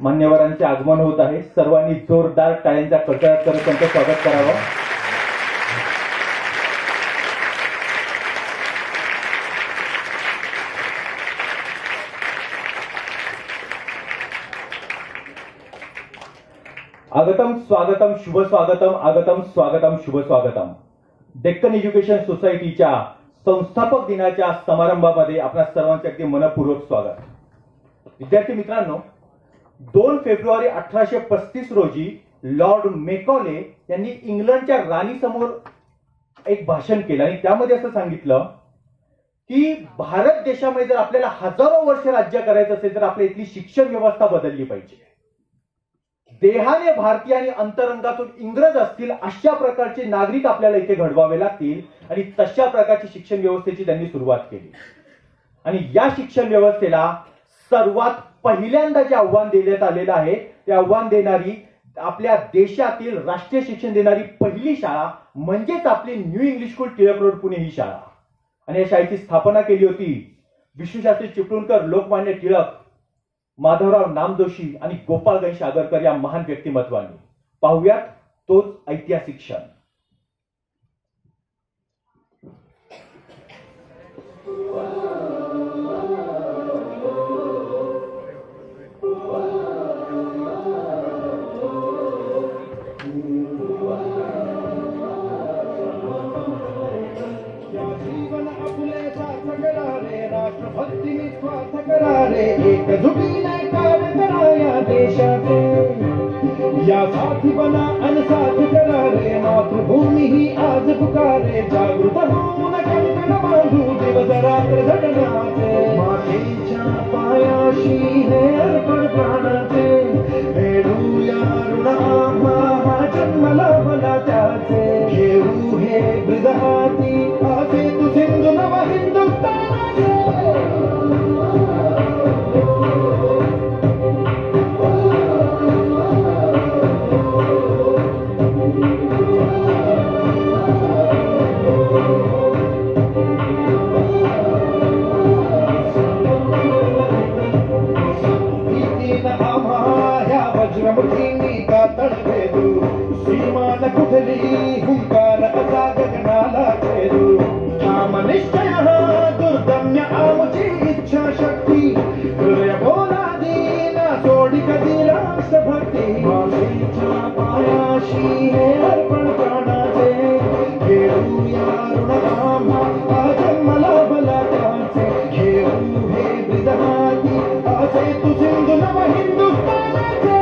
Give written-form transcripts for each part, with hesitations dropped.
मान्यवरांचे आगमन होत आहे। सर्वांनी जोरदार टाळ्यांचा कडकडाट करत त्यांचं स्वागत करावं। आगतम स्वागतम शुभ स्वागतम, आगतम स्वागतम शुभ स्वागतम। डेक्कन एज्युकेशन सोसायटीच्या संस्थापक दिनाच्या समारंभामध्ये आपल्या सर्वांचे अगदी मनपूर्वक स्वागत। विद्यार्थी मित्रांनो, 2 फेब्रुवारी 1835 रोजी लॉर्ड मेकॉले यांनी इंग्लंडच्या राणीसमोर एक भाषण केलं आणि त्यामध्ये असं सांगितलं की भारत देशामध्ये जर आपल्याला हजारो वर्ष राज्य करायचं असेल तर आपल्या इथली शिक्षण व्यवस्था बदलली पाहिजे। देहाने भारतीय आणि अंतरंगातून इंग्रज असतील अशा प्रकारचे नागरिक आपल्याला इथे घडवावे लागतील आणि तशा प्रकारची शिक्षण व्यवस्थेची त्यांनी सुरुवात केली। आणि या शिक्षण व्यवस्थेला सर्वात पहिल्यांदा जे आव्हान देण्यात आलेलं आहे ते आव्हान देणारी आपल्या देशातील राष्ट्रीय शिक्षण देणारी पहिली शाळा म्हणजेच आपली New English School Tilak road Pune ही शाळा। आणि या शाळेची स्थापना केली होती विष्णूशास्त्री चिपळूणकर, लोकमान्य टिळक, माधवराव नामजोशी आणि गोपाळ गणेश आगरकर या महान व्यक्तिमत्वांनी। पाहुयात तोच ऐतिहासिक क्षण। या साथी बना अनसाथ करा रे, मातृभूमी ही आज पुकारे। जागृत होऊन कंकण बांधू दिवस रात्र झटण्याचे, मातेच्या पायाशी हे अर्पण प्राणाचे। फेडूया ऋण आम्हा हा जन्म लाभला त्याचे, घेऊ हे ब्रज हाती आसे तू सिंधू नव हिंदुस्थानाचे। सीमान कुठली हुंकार असा गगनाला खेळू, ठाम निश्चय हा दुर्दम्य आमची इच्छा शक्ती। हृदय बोला दीना सोडी कधी राष्ट्रभक्ती, मातेच्या पायाशी हे अर्पण प्राणाचे। घेऊया ऋण आम्हा हा जन्म लाभला त्याचे, घेऊ हे ब्रज हाती असे तू सिंधू नव हिंदुस्थानाचे।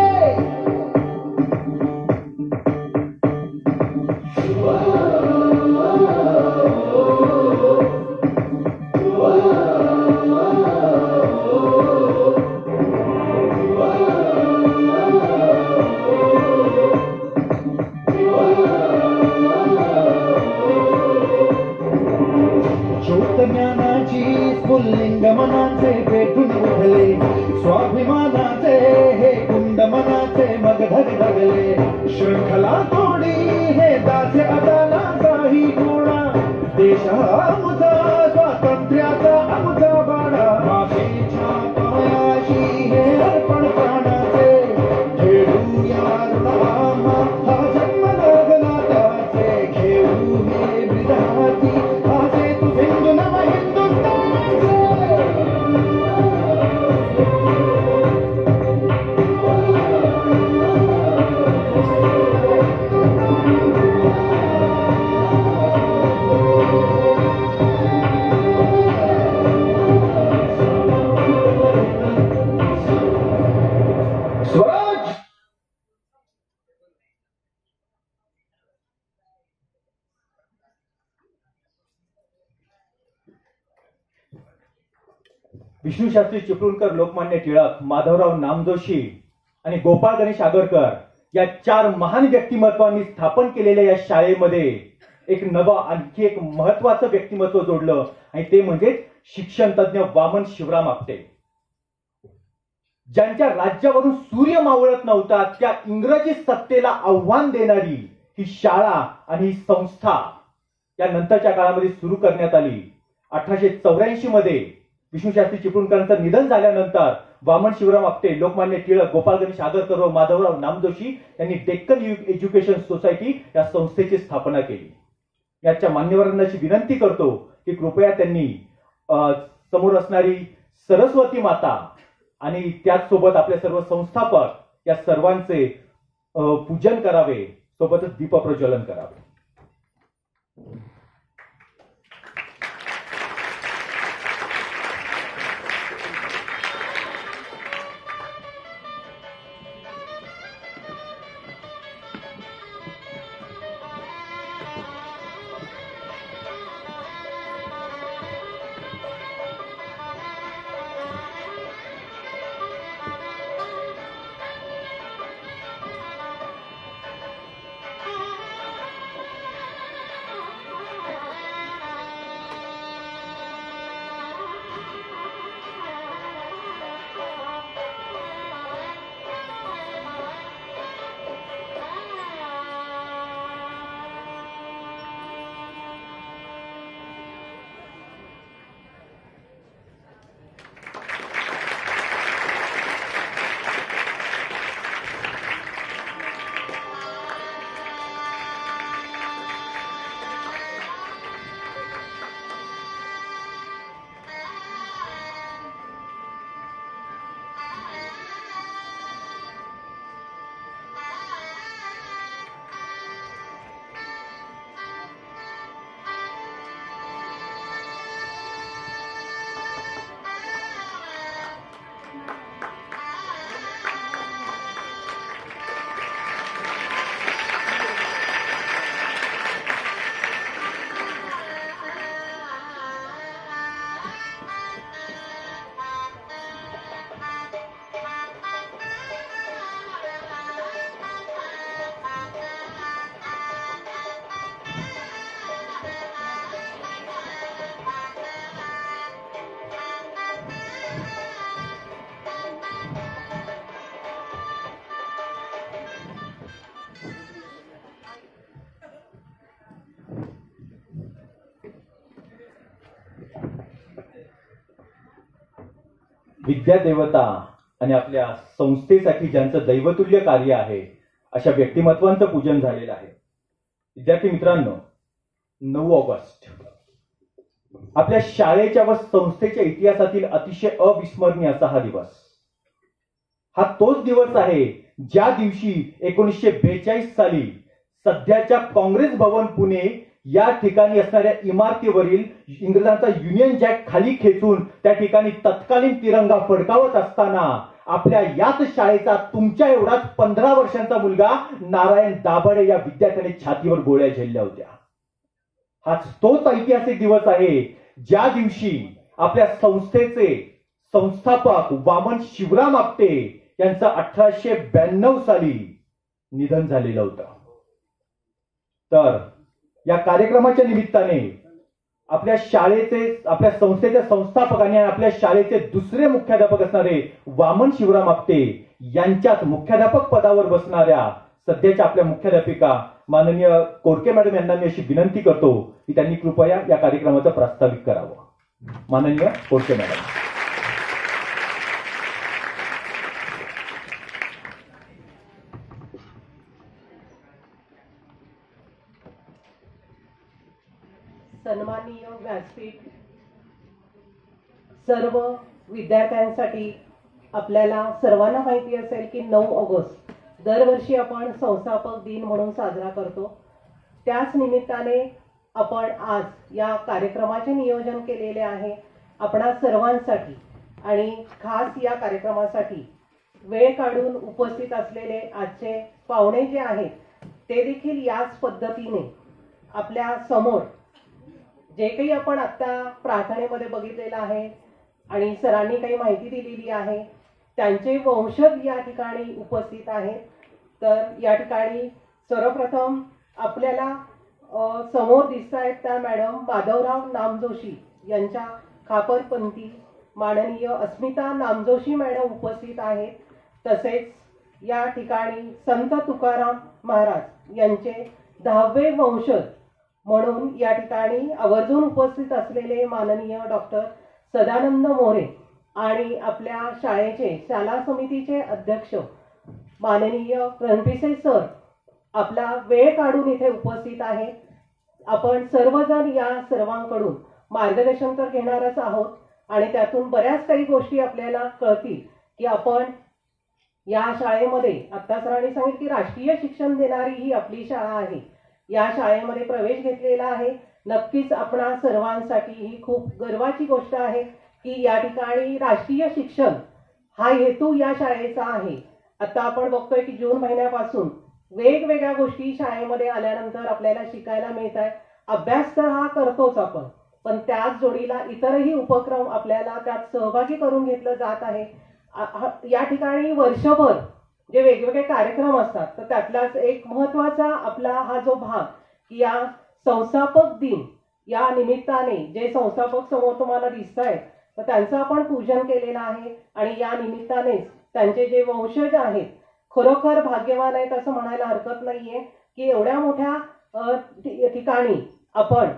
ज्ञानाची स्फुल्लिंग मनाचे पेटून उठले, स्वाभिमानाचे हे कुंड मनाचे मग धगधगले। शृंखला तोडी हे दास्य अदाला काही कोणा, देश आमचा स्वातंत्र्याचा आमचा बाणा। मातेच्या पायाशी हे अर्पण प्राणाचे, घेऊया ऋण आम्हा हा जन्म लागला त्याचे। घेऊ हे ब्रज हाती आसे तू सिंधू नव हिंदुस्थानाचे। विष्णूशास्त्री चिपळूणकर, लोकमान्य टिळक, माधवराव नामजोशी आणि गोपाळ गणेश आगरकर या 4 महान व्यक्तिमत्वांनी स्थापन केलेल्या या शाळेमध्ये एक नवं आणखी एक महत्वाचं व्यक्तिमत्व जोडलं आणि ते म्हणजे शिक्षण तज्ञ वामन शिवराम आपटे। ज्यांच्या राज्यावरून सूर्य मावळत नव्हता त्या इंग्रजी सत्तेला आव्हान देणारी ही शाळा आणि ही संस्था या नंतरच्या काळामध्ये सुरू करण्यात आली। 1884 मध्ये विष्णूशास्त्री चिपळूणकरांचं निधन झाल्यानंतर वामन शिवराम आपटे, लोकमान्य टिळक, गोपाळ गणेश आगरकर व माधवराव नामजोशी यांनी डेक्कन एज्युकेशन सोसायटी या संस्थेची स्थापना केली. याच्या मान्यवरांना अशी विनंती करतो की कृपया त्यांनी समोर असणारी सरस्वती माता आणि त्याचसोबत आपले सर्व संस्थापक या सर्वांचे पूजन करावे, सोबतच दीपप्रज्वलन करावे. विद्यादेवता आणि आपल्या संस्थेसाठी ज्यांचं दैवतुल्य कार्य आहे अशा व्यक्तिमत्वांचं पूजन झालेलं आहे. विद्यार्थी मित्रांनो, 9 ऑगस्ट आपल्या शाळेच्या व संस्थेच्या इतिहासातील अतिशय अविस्मरणीय असा हा दिवस. हा तोच दिवस आहे ज्या दिवशी 1942 साली सध्याच्या काँग्रेस भवन पुणे या ठिकाणी असणाऱ्या इमारतीवरील इंग्रजांचा युनियन जॅक खाली खेचून त्या ठिकाणी तत्कालीन तिरंगा फडकावत असताना आपल्या याच शाळेचा तुमच्या एवढाच 15 वर्षांचा मुलगा नारायण दाभाडे या विद्यार्थ्याने छातीवर गोळ्या झेलल्या होत्या. हाच तोच ऐतिहासिक दिवस आहे ज्या दिवशी आपल्या संस्थेचे संस्थापक वामन शिवराम आपटे यांचं 1892 साली निधन झालेलं होतं. तर या कार्यक्रमाच्या निमित्ताने आपल्या शाळेचे, आपल्या संस्थेच्या संस्थापकांनी आणि आपल्या शाळेचे दुसरे मुख्याध्यापक असणारे वामन शिवराम आपटे यांच्याच मुख्याध्यापक पदावर बसणाऱ्या सध्याच्या आपल्या मुख्याध्यापिका माननीय कोरके मॅडम यांना मी अशी विनंती करतो की त्यांनी कृपया या कार्यक्रमाचं प्रास्ताविक करावं. माननीय कोरके मॅडम. सन्माननीय व्यासपीठ, सर्व विद्यार्थ्यांसाठी आपल्याला सर्वांना माहिती असेल की 9 ऑगस्ट दरवर्षी आपण संस्थापक दिन म्हणून साजरा करतो. त्याच निमित्ताने आपण आज या कार्यक्रमाचे नियोजन केलेले आहे आपणा सर्वांसाठी. आणि खास या कार्यक्रमासाठी वेळ काढून उपस्थित असलेले आजचे पाहुणे जे आहेत ते देखील याच पद्धतीने आपल्या समोर जे काही आपण आता प्रार्थनेमध्ये बघितलेलं आहे आणि सरांनी काही माहिती दिलेली आहे त्यांचे वंशज या ठिकाणी उपस्थित आहेत. तर या ठिकाणी सर्वप्रथम आपल्याला समोर दिसत आहेत त्या मॅडम माधवराव नामजोशी यांच्या खापरपंथी माननीय अस्मिता नामजोशी मॅडम उपस्थित आहेत. तसेच या ठिकाणी संत तुकाराम महाराज यांचे 10वे वंशज म्हणून या ठिकाणी आवर्जून उपस्थित असलेले माननीय डॉक्टर सदानंद मोरे आणि आपल्या शाळेचे शाला समितीचे अध्यक्ष माननीय रणपिसे सर आपला वेळ काढून इथे उपस्थित आहेत. आपण सर्वजण या सर्वांकडून मार्गदर्शन तर घेणारच आहोत आणि त्यातून बऱ्याच काही गोष्टी आपल्याला कळतील की आपण या शाळेमध्ये आता सरांनी सांगितलं की राष्ट्रीय शिक्षण देणारी ही आपली शाळा आहे. या शाळेमध्ये प्रवेश घेतलेला आहे. नक्कीच आपणा सर्वांसाठी ही खूप गर्वाची गोष्ट आहे की या ठिकाणी राष्ट्रीय शिक्षण हा हेतू या शाळेचा आहे. आता आपण बघतोय की जून महिन्यापासून वेगवेगळ्या गोष्टी शाळेमध्ये आल्यानंतर आपल्याला शिकायला मिळत आहे. अभ्यास तर हा करतोच आपण, पण त्याच जोडीला इतरही उपक्रम आपल्याला त्यात सहभागी करून घेतलं जात आहे. या ठिकाणी वर्षभर जे वेगवेगळे कार्यक्रम असतात तर त्यातलाच एक महत्त्वाचा आपला हा जो भाग की या संस्थापक दिन या निमित्ताने जे संस्थापक समोर तुम्हाला दिसत आहेत तर त्यांचं आपण पूजन केलेलं आहे आणि या निमित्तानेच त्यांचे जे वंशज आहेत खरोखर भाग्यवान आहेत असं म्हणायला हरकत नाहीये की एवढ्या मोठ्या ठिकाणी आपण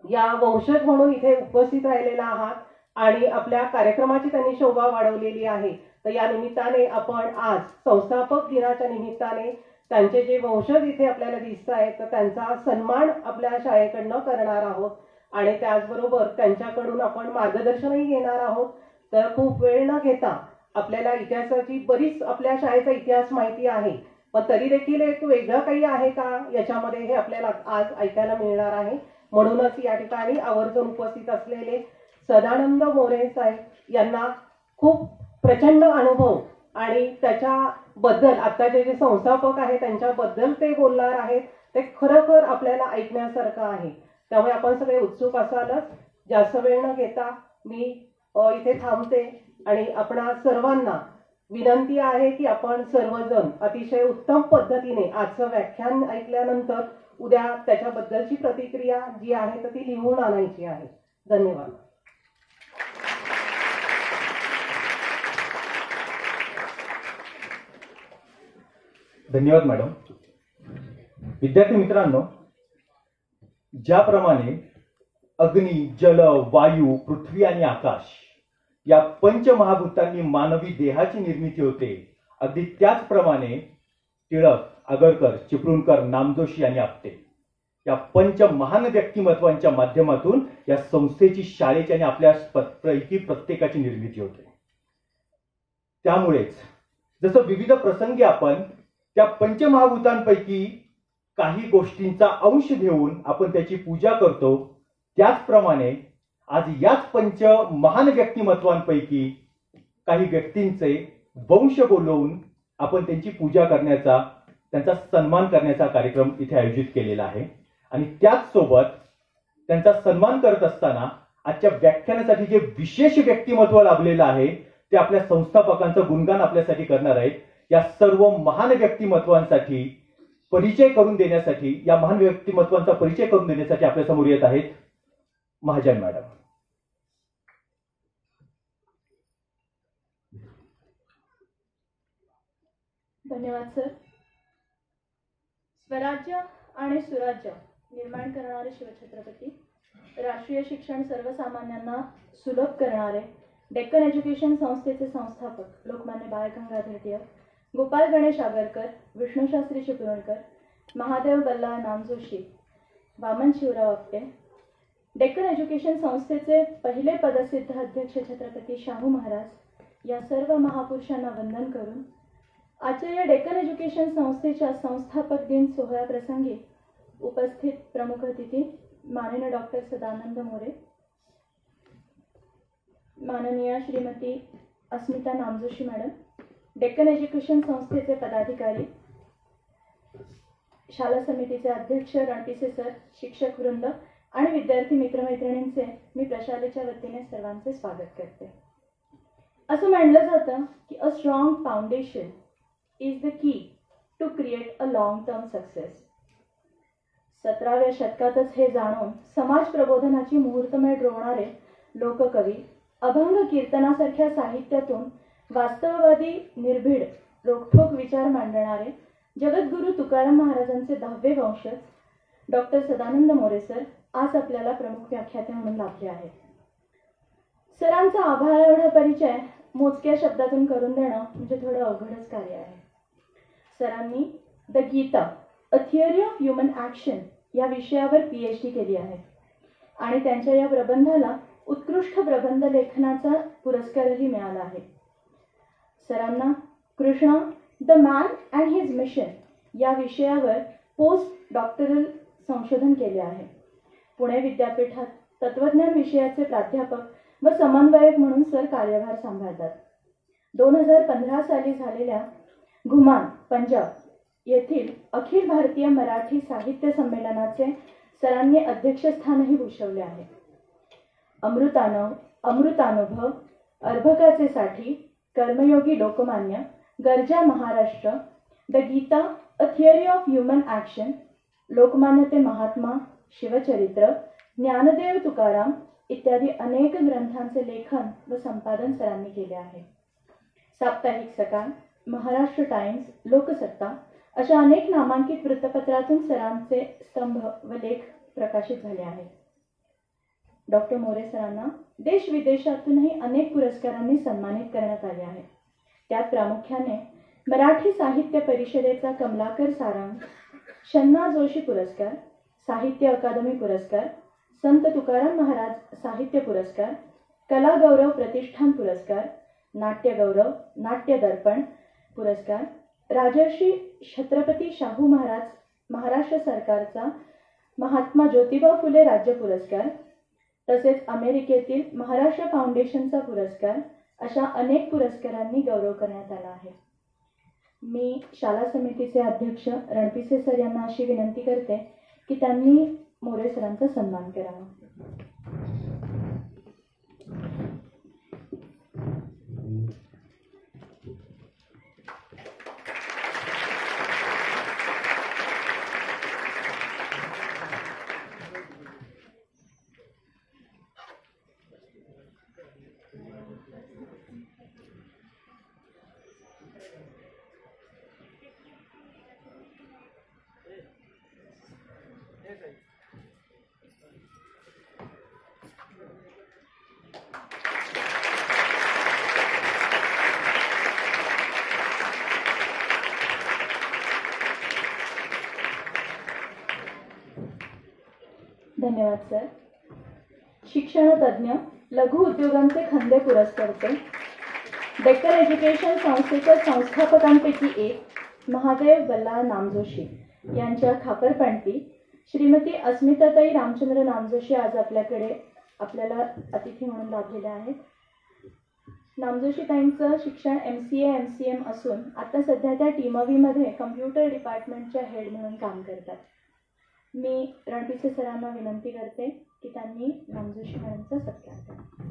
या वंशज म्हणून इथे उपस्थित राहिलेला आहात आणि आपल्या कार्यक्रमाची त्यांनी शोभा वाढवलेली आहे. तर या निमित्ताने आपण आज संस्थापक दिनाच्या निमित्ताने त्यांचे जे वंशज इथे आपल्याला दिसत आहेत तर त्यांचा सन्मान आपल्या शाळेकडनं करणार आहोत आणि त्याचबरोबर त्यांच्याकडून आपण मार्गदर्शनही घेणार आहोत. तर खूप वेळ न घेता आपल्याला इतिहासाची बरीच आपल्या शाळेचा इतिहास माहिती आहे, पण तरी देखील एक वेगळं काही आहे का याच्यामध्ये हे आपल्याला आज ऐकायला मिळणार आहे. म्हणूनच या ठिकाणी आवर्जून उपस्थित असलेले सदानंद मोरे साहेब यांना खूप प्रचंड अनुभव आणि त्याच्याबद्दल आत्ताचे जे संस्थापक आहेत त्यांच्याबद्दल ते बोलणार आहेत. ते खरोखर आपल्याला ऐकण्यासारखं आहे. त्यामुळे आपण सगळे उत्सुक असालच. जास्त वेळ न घेता मी इथे थांबते आणि आपणा सर्वांना विनंती आहे की आपण सर्वजण अतिशय उत्तम पद्धतीने आजचं व्याख्यान ऐकल्यानंतर उद्या त्याच्याबद्दलची प्रतिक्रिया जी आहे तर ती लिहून आणायची आहे. धन्यवाद. धन्यवाद मॅडम. विद्यार्थी मित्रांनो, ज्याप्रमाणे अग्नी, जल, वायू, पृथ्वी आणि आकाश या पंचमहाभूतांनी मानवी देहाची निर्मिती होते, अगदी त्याचप्रमाणे टिळक, आगरकर, चिपळूणकर, नामजोशी आणि आपटे या पंच महान व्यक्तिमत्वांच्या माध्यमातून या संस्थेची, शाळेची आणि आपल्या पैकी प्रत्येकाची निर्मिती होते. त्यामुळेच जसं विविध प्रसंगी आपण त्या पंचमहाभूतांपैकी काही गोष्टींचा अंश घेऊन आपण त्याची पूजा करतो, त्याचप्रमाणे आज याच पंच महान व्यक्तिमत्वांपैकी काही व्यक्तींचे वंश बोलवून आपण त्यांची पूजा करण्याचा, त्यांचा सन्मान करण्याचा कार्यक्रम इथे आयोजित केलेला आहे. आणि त्याच सोबत त्यांचा सन्मान करत असताना आजच्या व्याख्यानासाठी जे विशेष व्यक्तिमत्व लाभलेलं आहे ते आपल्या संस्थापकांचं गुणगान आपल्यासाठी करणार आहेत. या सर्व महान व्यक्तिमत्वांसाठी परिचय करून देण्यासाठी, या महान व्यक्तिमत्वांचा परिचय करून देण्यासाठी आपल्या समोर येत आहेत महाजन मॅडम. धन्यवाद सर. स्वराज्य आणि सुराज्य निर्माण करणारे शिवछत्रपती, राष्ट्रीय शिक्षण सर्वसामान्यांना सुलभ करणारे डेक्कन एज्युकेशन संस्थेचे संस्थापक लोकमान्य बाळ गंगाधर टिळक, गोपाल गणेश आगरकर, विष्णुशास्त्री चिपळूणकर, महादेव बल्लाळ नामजोशी, वामन शिवराव आपटे, डेक्कन एज्युकेशन संस्थेचे पहिले पदसिद्ध अध्यक्ष छत्रपती शाहू महाराज या सर्व महापुरुषांना वंदन करून आजच्या या डेक्कन एज्युकेशन संस्थेच्या संस्थापक दिन सोहळ्याप्रसंगी उपस्थित प्रमुख अतिथी माननीय डॉक्टर सदानंद मोरे, माननीय श्रीमती अस्मिता नामजोशी मॅडम, डेक्कन एज्युकेशन संस्थेचे पदाधिकारी, शाला समितीचे अध्यक्ष रणपिसे सर, शिक्षक वृंद आणि विद्यार्थी मित्रमैत्रिणींचे मी प्रशालेच्या वतीने सर्वांचे स्वागत करते. असं म्हणलं जातं की a strong foundation is the key to create a long term success. 17व्या शतकातच हे जाणून समाज प्रबोधनाची मुहूर्तमेढ रोवणारे लोककवी, अभंग कीर्तनासारख्या साहित्यातून वास्तववादी, निर्भीड, रोखठोक विचार मांडणारे जगद्गुरू तुकाराम महाराजांचे 10वे वंशज डॉक्टर सदानंद मोरे सर आज आपल्याला प्रमुख व्याख्याते म्हणून लाभले आहेत. सरांचा आभाळ एवढा परिचय मोजक्या शब्दातून करून देणं म्हणजे थोडं अवघडच कार्य आहे. सरांनी the Gita a theory of human action या विषयावर PhD केली आहे आणि त्यांच्या या प्रबंधाला उत्कृष्ट प्रबंध लेखनाचा पुरस्कारही मिळाला आहे. सरांना Krishna the man and his mission या विषयावर पोस्ट डॉक्टरल संशोधन केले आहे. पुणे विद्यापीठात तत्वज्ञान विषयाचे प्राध्यापक व समन्वयक म्हणून सर कार्यभार सांभाळतात. 2015 साली झालेल्या घुमान पंजाब येथील अखिल भारतीय मराठी साहित्य संमेलनाचे सरांनी अध्यक्षस्थानही भूषवले आहे. अमृतानुभव, अर्भकाचे साठी, Karmayogi Lokmanya, Garja Maharashtra, the Gita a theory of human action, Lokmanya ते महात्मा, शिवचरित्र, ज्ञानदेव तुकाराम इत्यादी अनेक ग्रंथांचे लेखन व संपादन सरांनी केले आहे. साप्ताहिक सकाळ, महाराष्ट्र टाइम्स, लोकसत्ता अशा अनेक नामांकित वृत्तपत्रातून सरांचे स्तंभ व लेख प्रकाशित झाले आहेत. डॉक्टर मोरे सरांना देश विदेशातूनही अनेक पुरस्कारांनी सन्मानित करण्यात आले आहे. त्यात प्रामुख्याने मराठी साहित्य परिषदेचा कमलाकर सारंग, शन्ना जोशी पुरस्कार, साहित्य अकादमी पुरस्कार, संत तुकाराम महाराज साहित्य पुरस्कार, कला गौरव प्रतिष्ठान पुरस्कार, नाट्य गौरव, नाट्य दर्पण पुरस्कार, राजर्षी छत्रपती शाहू महाराज महाराष्ट्र सरकारचा महात्मा ज्योतिबा फुले राज्य पुरस्कार, तसेच अमेरिकेतील महाराष्ट्र फाउंडेशनचा पुरस्कार अशा अनेक पुरस्कारांनी गौरव करण्यात आला आहे. मी शाला समितीचे अध्यक्ष रणपिसे सर यांना अशी विनंती करते की त्यांनी मोरे सरांचा सन्मान करावा. धन्यवाद सर. शिक्षण तज्ञ, लघु उद्योगांचे खंदे पुरस्कर्ते, डेक्कन एज्युकेशन संस्थेच्या संस्थापकांपैकी एक महादेव बल्लाळ नामजोशी यांच्या खापरपणती श्रीमती अस्मिताताई रामचंद्र नामजोशी आज आपल्याला अतिथी म्हणून लाभलेल्या आहेत. नामजोशी ताईंचं शिक्षण MCA MCM असून आता सध्या त्या टीमवीमध्ये कम्प्युटर डिपार्टमेंटच्या हेड म्हणून काम करतात. मी रणपिसे सरांना विनंती करते की त्यांनी नामजोशी मॅडमचा सत्कार करा.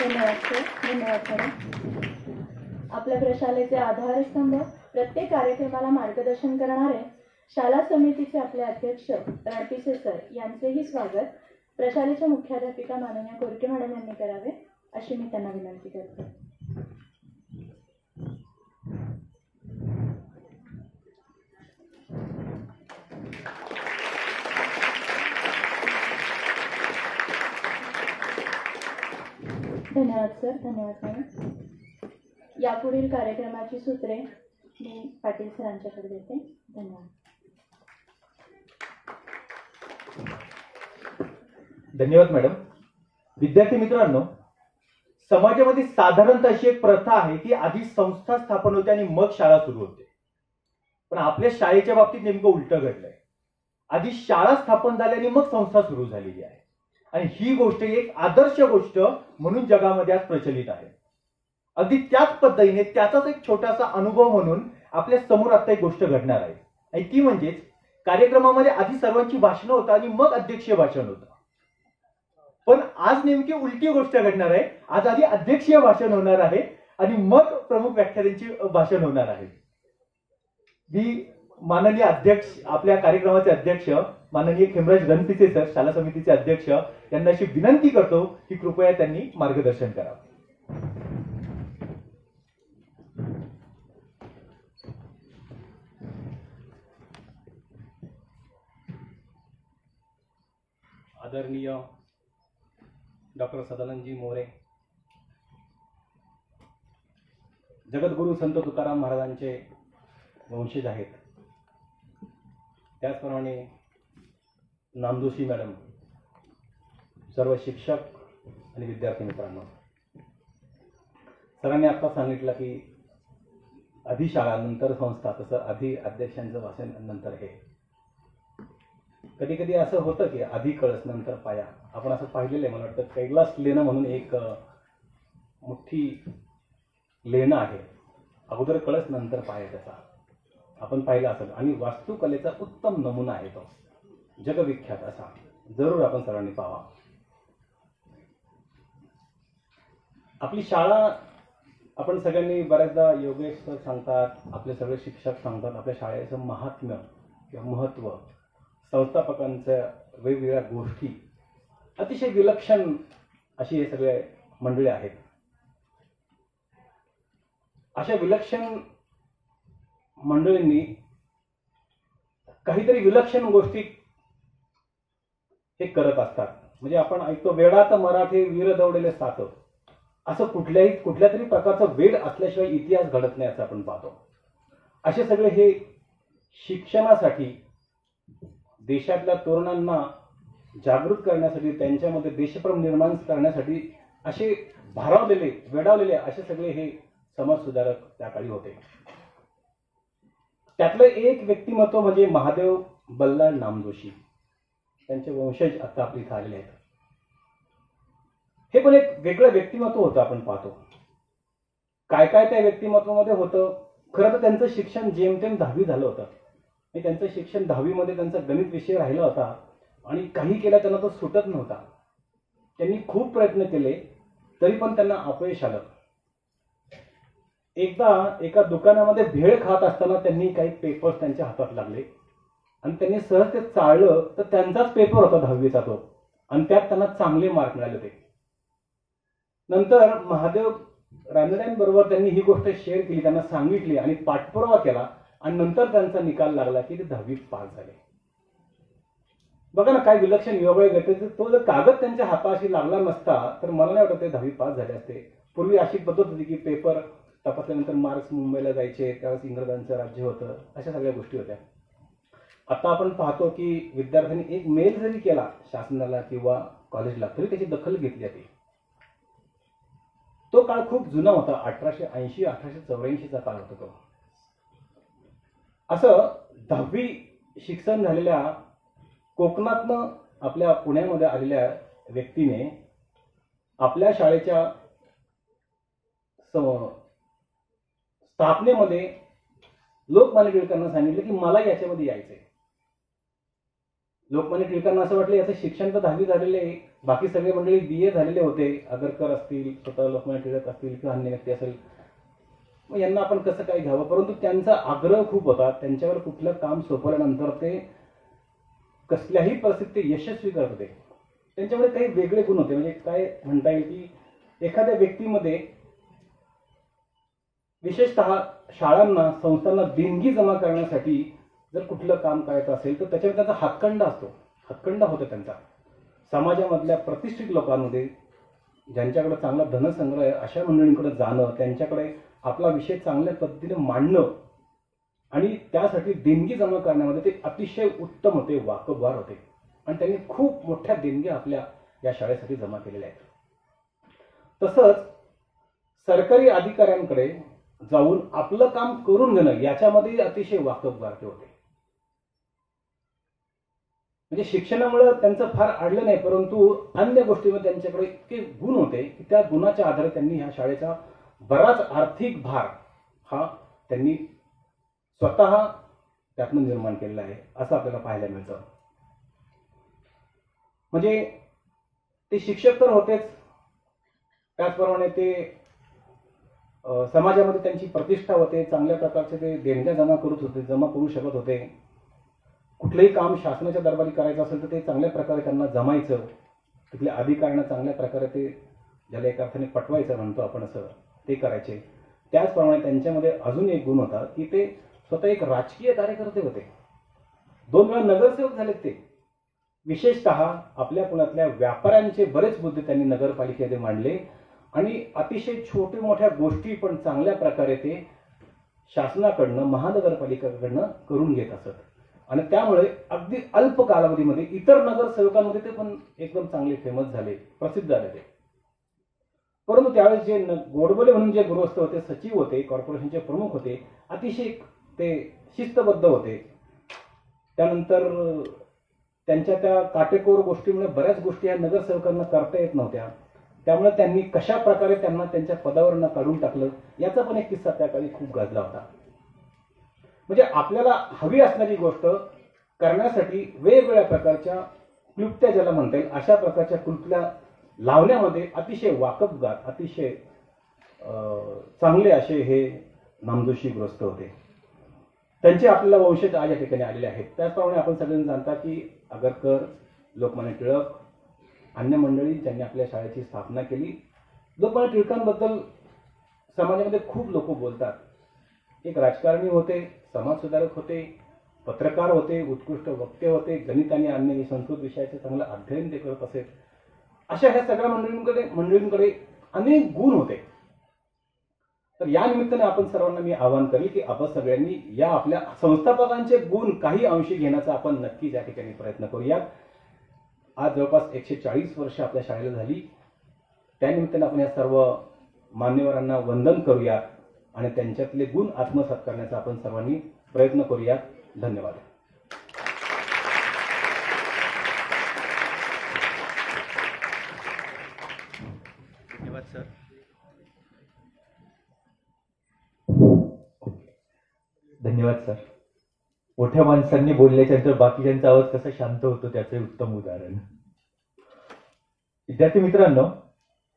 धन्यवाद सर. धन्यवाद मॅडम. आपल्या प्रशालेचे आधारस्तंभ, प्रत्येक कार्यक्रमाला मार्गदर्शन करणारे शाला समितीचे आपले अध्यक्ष रणपिसे सर यांचेही स्वागत प्रशालेच्या मुख्याध्यापिका माननीय कोरके मॅडम यांनी करावे अशी मी त्यांना विनंती करते. धन्यवाद सर. धन्यवाद मॅडम. यापुढील कार्यक्रमाची सूत्रे मी पाटील सरांच्याकडे देते. धन्यवाद. धन्यवाद मॅडम. विद्यार्थी मित्रांनो, समाजामध्ये साधारणतः अशी एक प्रथा आहे की आधी संस्था स्थापन होते आणि मग शाळा सुरू होते. पण आपल्या शाळेच्या बाबतीत नेमकं उलटं घडलंय. आधी शाळा स्थापन झाली आणि मग संस्था सुरू झालेली आहे आणि ही गोष्ट एक आदर्श गोष्ट म्हणून जगामध्ये आज प्रचलित आहे. अगदी त्याच पद्धतीने त्याचाच एक छोटासा अनुभव म्हणून आपल्या समोर आता एक गोष्ट घडणार आहे आणि ती म्हणजेच कार्यक्रमामध्ये आधी सर्वांची भाषणं होतं आणि मग अध्यक्षीय भाषण होतं. पण आज नेमकी उलटी गोष्ट घडणार आहे. आज आधी अध्यक्षीय भाषण होणार आहे आणि मग प्रमुख व्याख्यात्यांची भाषण होणार आहे. मी माननीय अध्यक्ष, आपल्या कार्यक्रमाचे अध्यक्ष माननीय खेमराज गणपिसे सर, शाला समितीचे अध्यक्ष, यांना अशी विनंती करतो की कृपया त्यांनी मार्गदर्शन करावं. आदरणीय डॉक्टर सदानंदजी मोरे, जगद्गुरू संत तुकाराम महाराजांचे वंशज आहेत. त्याचप्रमाणे नामदोशी मॅडम, सर्व शिक्षक आणि विद्यार्थी मित्रांनो, सरांनी आता सांगितलं की आधी शाळा नंतर संस्था, तसं आधी अध्यक्षांचं भाषण नंतर हे. कधी कधी असं होतं की आधी कळस नंतर पाया. आपण असं पाहिलेलं आहे, मला वाटतं कैलास लेणं म्हणून एक मोठी लेणं आहे. अगोदर कळस नंतर पाया त्याचा, आपण पाहिलं असेल. आणि वास्तुकलेचा उत्तम नमुना आहे तो, जगविख्यात असा. जरूर आपण सर्वांनी पाहावा. आपली शाळा, आपण सगळ्यांनी बऱ्याचदा योगेश सर सांगतात, आपले सगळे शिक्षक सांगतात, आपल्या शाळेचं महात्म्य किंवा महत्त्व, संस्थापकांच्या वेगवेगळ्या गोष्टी, अतिशय विलक्षण अशी हे सगळे मंडळी आहेत. अशा विलक्षण मंडळींनी काहीतरी विलक्षण गोष्टी हे करत असतात. म्हणजे आपण ऐकतो, वेडात मराठी वीर दौडले सात, असं कुठल्या तरी प्रकारचं वेड असल्याशिवाय इतिहास घडत नाही असं आपण पाहतो. असे सगळे हे शिक्षणासाठी, देशातल्या तरुणांना जागृत करण्यासाठी, त्यांच्यामध्ये देशप्रेम निर्माण करण्यासाठी असे भारावलेले, वेडावलेले असे सगळे हे समाजसुधारक त्या काळी होते. त्यातलं एक व्यक्तिमत्व म्हणजे महादेव बल्लाळ नामदोशी. त्यांचे वंशज आता आपल्या इथं आलेले आहेत. हे पण एक वेगळं व्यक्तिमत्व होतं. आपण पाहतो काय काय त्या व्यक्तिमत्वामध्ये होतं. खरं तर त्यांचं शिक्षण जेमतेम 10वी झालं होतं. आणि त्यांचं शिक्षण 10वी मध्ये त्यांचा गणित विषय राहिला होता आणि काही केला त्यांना तो सुटत नव्हता. त्यांनी खूप प्रयत्न केले तरी पण त्यांना अपयश आलं. एकदा एका दुकानामध्ये भेळ खात असताना त्यांनी काही पेपर्स त्यांच्या हातात लागले आणि त्यांनी सहज ते चाळलं तर त्यांचाच पेपर होता 10वीचा तो, आणि त्यात त्यांना चांगले मार्क मिळाले होते. नंतर महादेव रानड्यांबरोबर त्यांनी ही गोष्ट शेअर केली, त्यांना सांगितली आणि पाठपुरावा केला आणि नंतर त्यांचा निकाल लागला की ते 10वी पास झाले. बघा ना, काय विलक्षण योगायोग येते. तो जर कागद त्यांच्या हाताशी लागला नसता तर मला नाही वाटत ते 10वी पास झाले असते. पूर्वी अशी पद्धत होती की पेपर तपासल्यानंतर मार्क्स मुंबईला जायचे, त्यावेळेस इंग्रजांचं राज्य होतं, अशा सगळ्या गोष्टी होत्या. आता आपण पाहतो की विद्यार्थ्यांनी एक मेल जरी केला शासनाला किंवा कॉलेजला तरी त्याची दखल घेतली जाते. तो काळ खूप जुना होता. 1880 1884चा काळ होता तो. असं 10वी शिक्षण झालेल्या कोकणातनं आपल्या पुण्यामध्ये आलेल्या व्यक्तीने आपल्या शाळेच्या स्थापनेमध्ये लोकमान्य टिळकांना सांगितलं की मला याच्यामध्ये यायचंय. लोकमान्य टिळकांना असं वाटलं याचं शिक्षण तर 10वी झालेले आहे, बाकी सगळे मंडळी BA झालेले होते, आगरकर असतील, स्वतः लोकमान्य टिळक असतील किंवा अन्य व्यक्ती असेल, मग यांना आपण कसं काय घ्यावं. परंतु त्यांचा आग्रह खूप होता. त्यांच्यावर कुठलं काम सोपवल्यानंतर ते कसल्याही परिस्थितीत यशस्वी करत होते. त्यांच्यामध्ये काही वेगळे गुण होते. म्हणजे काय म्हणता येईल की एखाद्या व्यक्तीमध्ये विशेषतः शाळांना, संस्थांना देणगी जमा करण्यासाठी जर कुठलं काम करायचं असेल तर त्याच्यावर त्यांचा हातखंडा असतो. हातखंडा होता त्यांचा. समाजामधल्या प्रतिष्ठित लोकांमध्ये, ज्यांच्याकडे चांगला धनसंग्रह आहे अशा मंडळींकडे जाणं, त्यांच्याकडे आपला विषय चांगल्या पद्धतीने मांडणं आणि त्यासाठी देणगी जमा करण्यामध्ये ते अतिशय उत्तम होते, वाकबगार होते. आणि त्यांनी खूप मोठ्या देणग्या आपल्या या शाळेसाठी जमा केलेल्या आहेत. तसंच सरकारी अधिकाऱ्यांकडे जाऊन आपलं काम करून घेणं याच्यामध्ये अतिशय वाकबगार ते होते. म्हणजे शिक्षणामुळे त्यांचं फार अडलं नाही, परंतु अन्य गोष्टीमध्ये त्यांच्याकडे इतके गुण होते की त्या गुणाच्या आधारे त्यांनी ह्या शाळेचा बराच आर्थिक भार हा त्यांनी स्वतः त्यातून निर्माण केलेला आहे असं आपल्याला पाहायला मिळतं. म्हणजे ते शिक्षक तर होतेच, त्याचप्रमाणे ते समाजामध्ये त्यांची प्रतिष्ठा होते, चांगल्या प्रकारचे ते देणग्या जमा करू शकत होते. कुठलंही काम शासनाच्या दरबारी करायचं असेल तर ते चांगल्या प्रकारे त्यांना जमायचं. तिथल्या अधिकाऱ्यांना चांगल्या प्रकारे ते ज्याला एका अर्थाने पटवायचं म्हणतो आपण, असं ते करायचे. त्याचप्रमाणे त्यांच्यामध्ये अजून एक गुण होता की ते स्वतः एक राजकीय कार्यकर्ते होते. 2 वेळा नगरसेवक झालेत ते. विशेषतः आपल्या पुण्यातल्या व्यापाऱ्यांचे बरेच मुद्दे त्यांनी नगरपालिकेमध्ये मांडले आणि अतिशय छोटे मोठ्या गोष्टी पण चांगल्या प्रकारे ते शासनाकडनं, महानगरपालिकेकडनं करून घेत असत. आणि त्यामुळे अगदी अल्प कालावधीमध्ये इतर नगरसेवकांमध्ये ते पण एकदम चांगले फेमस झाले, प्रसिद्ध झाले ते. परंतु त्यावेळेस जे गोडबोले म्हणून जे गृहस्थ होते, सचिव होते, कॉर्पोरेशनचे प्रमुख होते, अतिशय ते शिस्तबद्ध होते. त्यानंतर त्यांच्या त्या काटेकोर गोष्टीमुळे बऱ्याच गोष्टी या नगरसेवकांना करता येत नव्हत्या. त्यामुळे त्यांनी कशा प्रकारे त्यांना त्यांच्या पदावरनं काढून टाकलं याचा पण एक किस्सा त्या काळी खूप गाजला होता. म्हणजे आपल्याला हवी असणारी गोष्ट करण्यासाठी वेगवेगळ्या प्रकारच्या क्लुप्त्या ज्याला म्हणता येईल अशा प्रकारच्या क्लुप्त्या लावण्यामध्ये अतिशय वाकबगार, अतिशय चांगले असे हे नामजोशी गृहस्थ होते. त्यांचे आपल्याला वंशज आज या ठिकाणी आलेले आहेत. त्याचप्रमाणे आपण सगळ्यांनी जाणता की आगरकर, लोकमान्य टिळक, अन्य मंडळी ज्यांनी आपल्या शाळेची स्थापना केली. लोकमान्य टिळकांबद्दल समाजामध्ये खूप लोक बोलतात. एक राजकारणी होते, समाजसुधारक होते, पत्रकार होते, उत्कृष्ट वक्ते होते, गणित आणि अन्य संस्कृत विषयाचे चांगलं अध्ययन ते करत असेल. अशा ह्या सगळ्या मंडळींकडे अनेक गुण होते. तर या निमित्ताने आपण सर्वांना मी आवाहन करेल की आपण सगळ्यांनी या आपल्या संस्थापकांचे गुण काही अंशी घेण्याचा आपण नक्कीच या ठिकाणी प्रयत्न करूयात. आज जवळपास 140 वर्ष आपल्या शाळेला झाली. त्यानिमित्ताने आपण या सर्व मान्यवरांना वंदन करूयात आणि त्यांच्यातले गुण आत्मसात करण्याचा आपण सर्वांनी प्रयत्न करूयात. धन्यवाद. धन्यवाद सर. धन्यवाद सर. मोठ्या माणसांनी बोलल्याच्या नंतर बाकीच्यांचा आवाज कसा शांत होतो त्याचे उत्तम उदाहरण. विद्यार्थी मित्रांनो,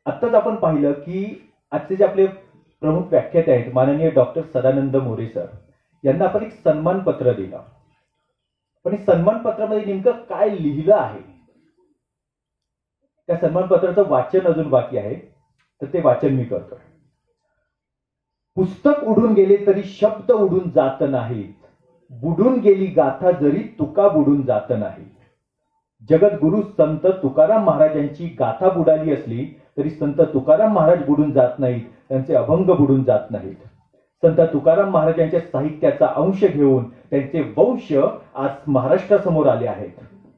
आत्ताच आपण पाहिलं की आजचे जे आपले प्रमुख व्याख्याते आहेत माननीय डॉक्टर सदानंद मोरे सर यांना आपण एक सन्मान पत्र दिलं. पण हे सन्मान पत्रामध्ये नेमकं काय लिहिलं आहे त्या सन्मान पत्राचं वाचन अजून बाकी आहे, तर ते वाचन मी करतो. पुस्तक उडून गेले तरी शब्द उडून जात नाहीत, बुडून गेली गाथा जरी तुका बुडून जात नाही. जगद्गुरु संत तुकाराम महाराजांची गाथा बुडाली असली तरी संत तुकाराम महाराज बुडून जात नाहीत, त्यांचे अभंग बुडून जात नाहीत. संत तुकाराम महाराजांच्या साहित्याचा अंश घेऊन त्यांचे वंश आज महाराष्ट्रासमोर आले आहेत.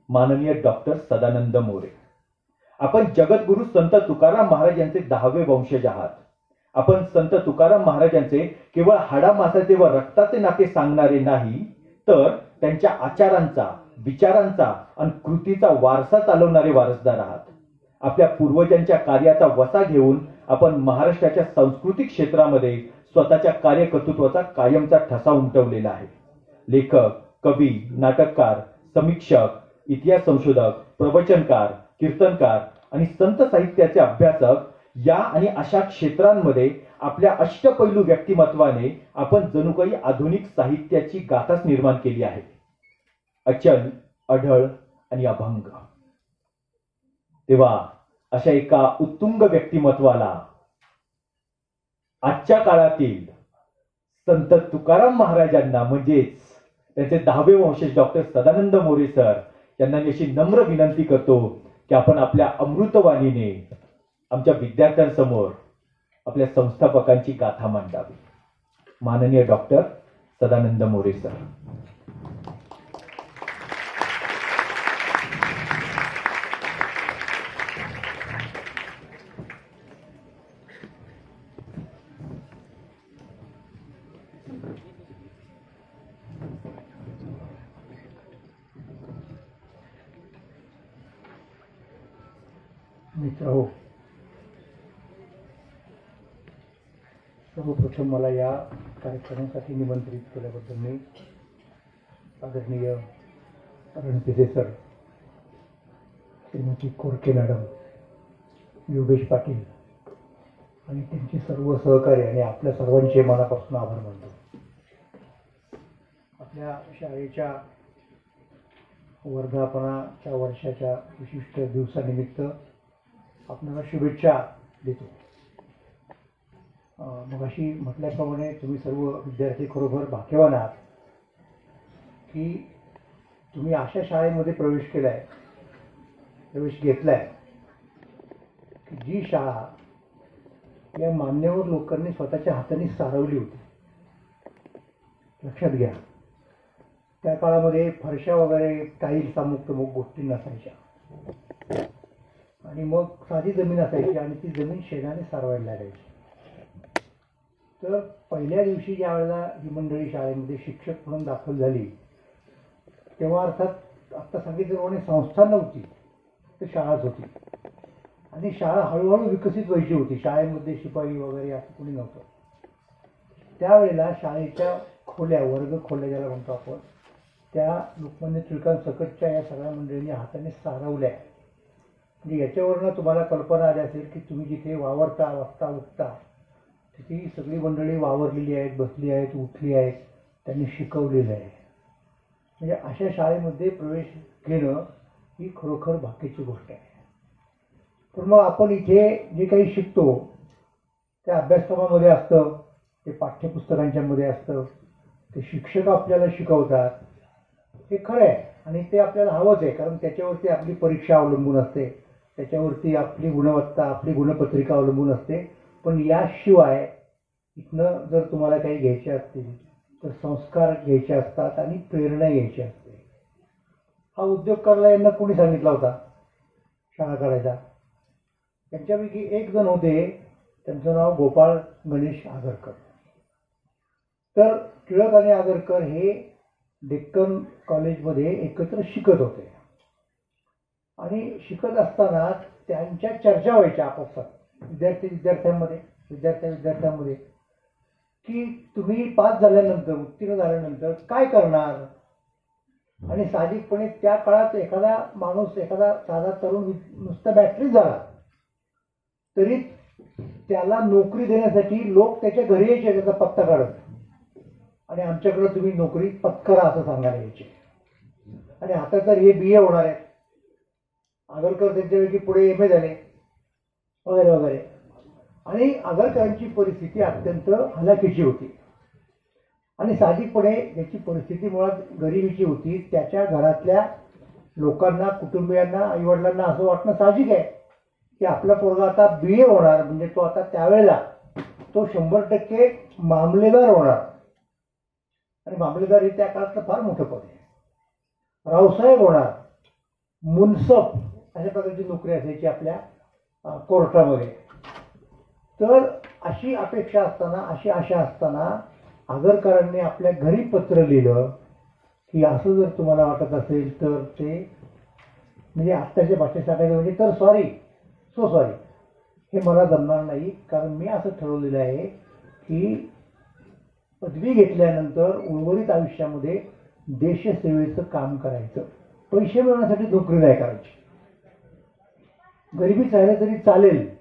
माननीय डॉक्टर सदानंद मोरे, आपण जगद्गुरु संत तुकाराम महाराज यांचे 10वे वंशज आहात. आपण संत तुकाराम महाराजांचे केवळ हाडामासाचे व रक्ताचे नाते सांगणारे नाही, तर त्यांच्या आचारांचा, विचारांचा आणि कृतीचा वारसा चालवणारे वारसदार आहात. आपल्या पूर्वजांच्या कार्याचा वसा घेऊन आपण महाराष्ट्राच्या सांस्कृतिक क्षेत्रामध्ये स्वतःच्या कार्यकर्तृत्वाचा कायमचा ठसा उमटवलेला आहे. लेखक, कवी, नाटककार, समीक्षक, इतिहास संशोधक, प्रवचनकार, कीर्तनकार आणि संत साहित्याचे अभ्यासक या आणि अशा क्षेत्रांमध्ये आपल्या अष्टपैलू व्यक्तिमत्वाने आपण जणू काही आधुनिक साहित्याची गाथाच निर्माण केली आहे. अचल, अढळ आणि अभंग. तेव्हा अशा एका उत्तुंग व्यक्तिमत्वाला आजच्या काळातील संत तुकाराम महाराजांना म्हणजेच त्यांचे 10वे वंशज डॉक्टर सदानंद मोरे सर यांना मी अशी नम्र विनंती करतो की आपण आपल्या अमृतवाणीने आमच्या विद्यार्थ्यांसमोर आपल्या संस्थापकांची गाथा मांडावी. माननीय डॉक्टर सदानंद मोरे सर. मित्रहो, सर्वप्रथम मला या कार्यक्रमासाठी निमंत्रित केल्याबद्दल मी आदरणीय रणपिसे सर, श्रीमती कोरके मॅडम योगेश पाटील आणि त्यांचे सर्व सहकारी आणि आपल्या सर्वांचे मनापासून आभार मानतो. आपल्या शाळेच्या वर्धापनाच्या वर्षाच्या विशिष्ट दिवसानिमित्त आपल्याला शुभेच्छा देतो. मग अशी म्हटल्याप्रमाणे तुम्ही सर्व विद्यार्थी खरोखर भाग्यवान आहात की तुम्ही अशा शाळेमध्ये प्रवेश केला आहे, प्रवेश घेतला आहे की जी शाळा या मान्यवर लोकांनी स्वतःच्या हाताने सारवली होती. लक्षात घ्या, त्या काळामध्ये फरशा वगैरे टाईल्स अमुक तमुक गोष्टी नसायच्या आणि मग साधी जमीन असायची आणि ती जमीन शेणाने सारवायला लागायची. तर पहिल्या दिवशी ज्या वेळेला ही मंडळी शाळेमध्ये शिक्षक म्हणून दाखल झाली तेव्हा अर्थात आत्ता सांगितल्याप्रमाणे संस्था नव्हती, तर शाळाच होती आणि शाळा हळूहळू विकसित व्हायची होती. शाळेमध्ये शिपाई वगैरे असं कोणी नव्हतं. त्यावेळेला शाळेच्या खोल्या, वर्ग खोल्या ज्याला म्हणतो आपण, त्या लोकमान्य टिळकांत सकटच्या या सगळ्या मंडळींनी हाताने सारवल्या. म्हणजे याच्यावरनं तुम्हाला कल्पना आली असेल की तुम्ही जिथे वावरता, वाचता, उठता तिथे ही सगळी मंडळी वावरलेली आहेत, बसली आहेत, उठली आहेत, त्यांनी शिकवलेलं आहे. म्हणजे अशा शाळेमध्ये प्रवेश घेणं ही खरोखर भाग्याची गोष्ट आहे. पण मग आपण इथे जे काही शिकतो त्या अभ्यासक्रमामध्ये असतं, ते पाठ्यपुस्तकांच्यामध्ये असतं, ते शिक्षक आपल्याला शिकवतात, हे खरं आहे आणि ते आपल्याला हवंच आहे. कारण त्याच्यावरती आपली परीक्षा अवलंबून असते, त्याच्यावरती आपली गुणवत्ता, आपली गुणपत्रिका अवलंबून असते. पण याशिवाय इथनं जर तुम्हाला काही घ्यायचे असतील तर संस्कार घ्यायचे असतात आणि प्रेरणा घ्यायची असते. हा उद्योग करायला यांना कोणी सांगितला होता शाळा काढायचा? त्यांच्यापैकी एक जण होते, त्यांचं नाव गोपाळ गणेश आगरकर. तर टिळक आणि आगरकर हे डेक्कन कॉलेजमध्ये एकत्र शिकत होते आणि शिकत असताना त्यांच्या चर्चा व्हायच्या आपापसात विद्यार्थ्यांमध्ये की तुम्ही पास झाल्यानंतर, उत्तीर्ण झाल्यानंतर काय करणार. आणि साहजिकपणे त्या काळात एखादा माणूस, एखादा साधा तरुण नुसता बॅटरी झाला तरी त्याला नोकरी देण्यासाठी लोक त्याच्या घरी यायचे, त्याचा पत्ता काढत आणि आमच्याकडे तुम्ही नोकरी पत्करा असं सांगायला यायचे. आणि आता तर हे BA होणार आहेत, आगरकर त्यांच्यापैकी पुढे MA झाले वगैरे वगैरे. आणि आगरकरांची परिस्थिती अत्यंत हलाखीची होती आणि साहजिकपणे याची परिस्थिती मुळात गरिबीची होती. त्याच्या घरातल्या लोकांना, कुटुंबियांना, आईवडिलांना असं वाटणं साहजिक आहे की आपला पोरगा आता BA होणार म्हणजे तो आता त्यावेळेला तो 100% मामलेदार होणार. आणि मामलेदार हे त्या काळातलं फार मोठं पद आहे. रावसाहेब होणार, मुन्सफ अशा प्रकारची नोकरी असायची आपल्या कोर्टामध्ये. तर अशी अपेक्षा असताना, अशी आशा असताना आगरकरांनी आपल्या घरी पत्र लिहिलं की असं जर तुम्हाला वाटत असेल तर ते, म्हणजे आत्ताच्या भाषेत सांगायचं म्हणजे तर सॉरी, सो सॉरी, हे मला जमणार नाही. कारण मी असं ठरवलेलं आहे की पदवी घेतल्यानंतर उर्वरित आयुष्यामध्ये देशसेवेचं काम करायचं, पैसे मिळवण्यासाठी नोकरी नाही करायची. गरिबीत राहिलं तरी चालेल.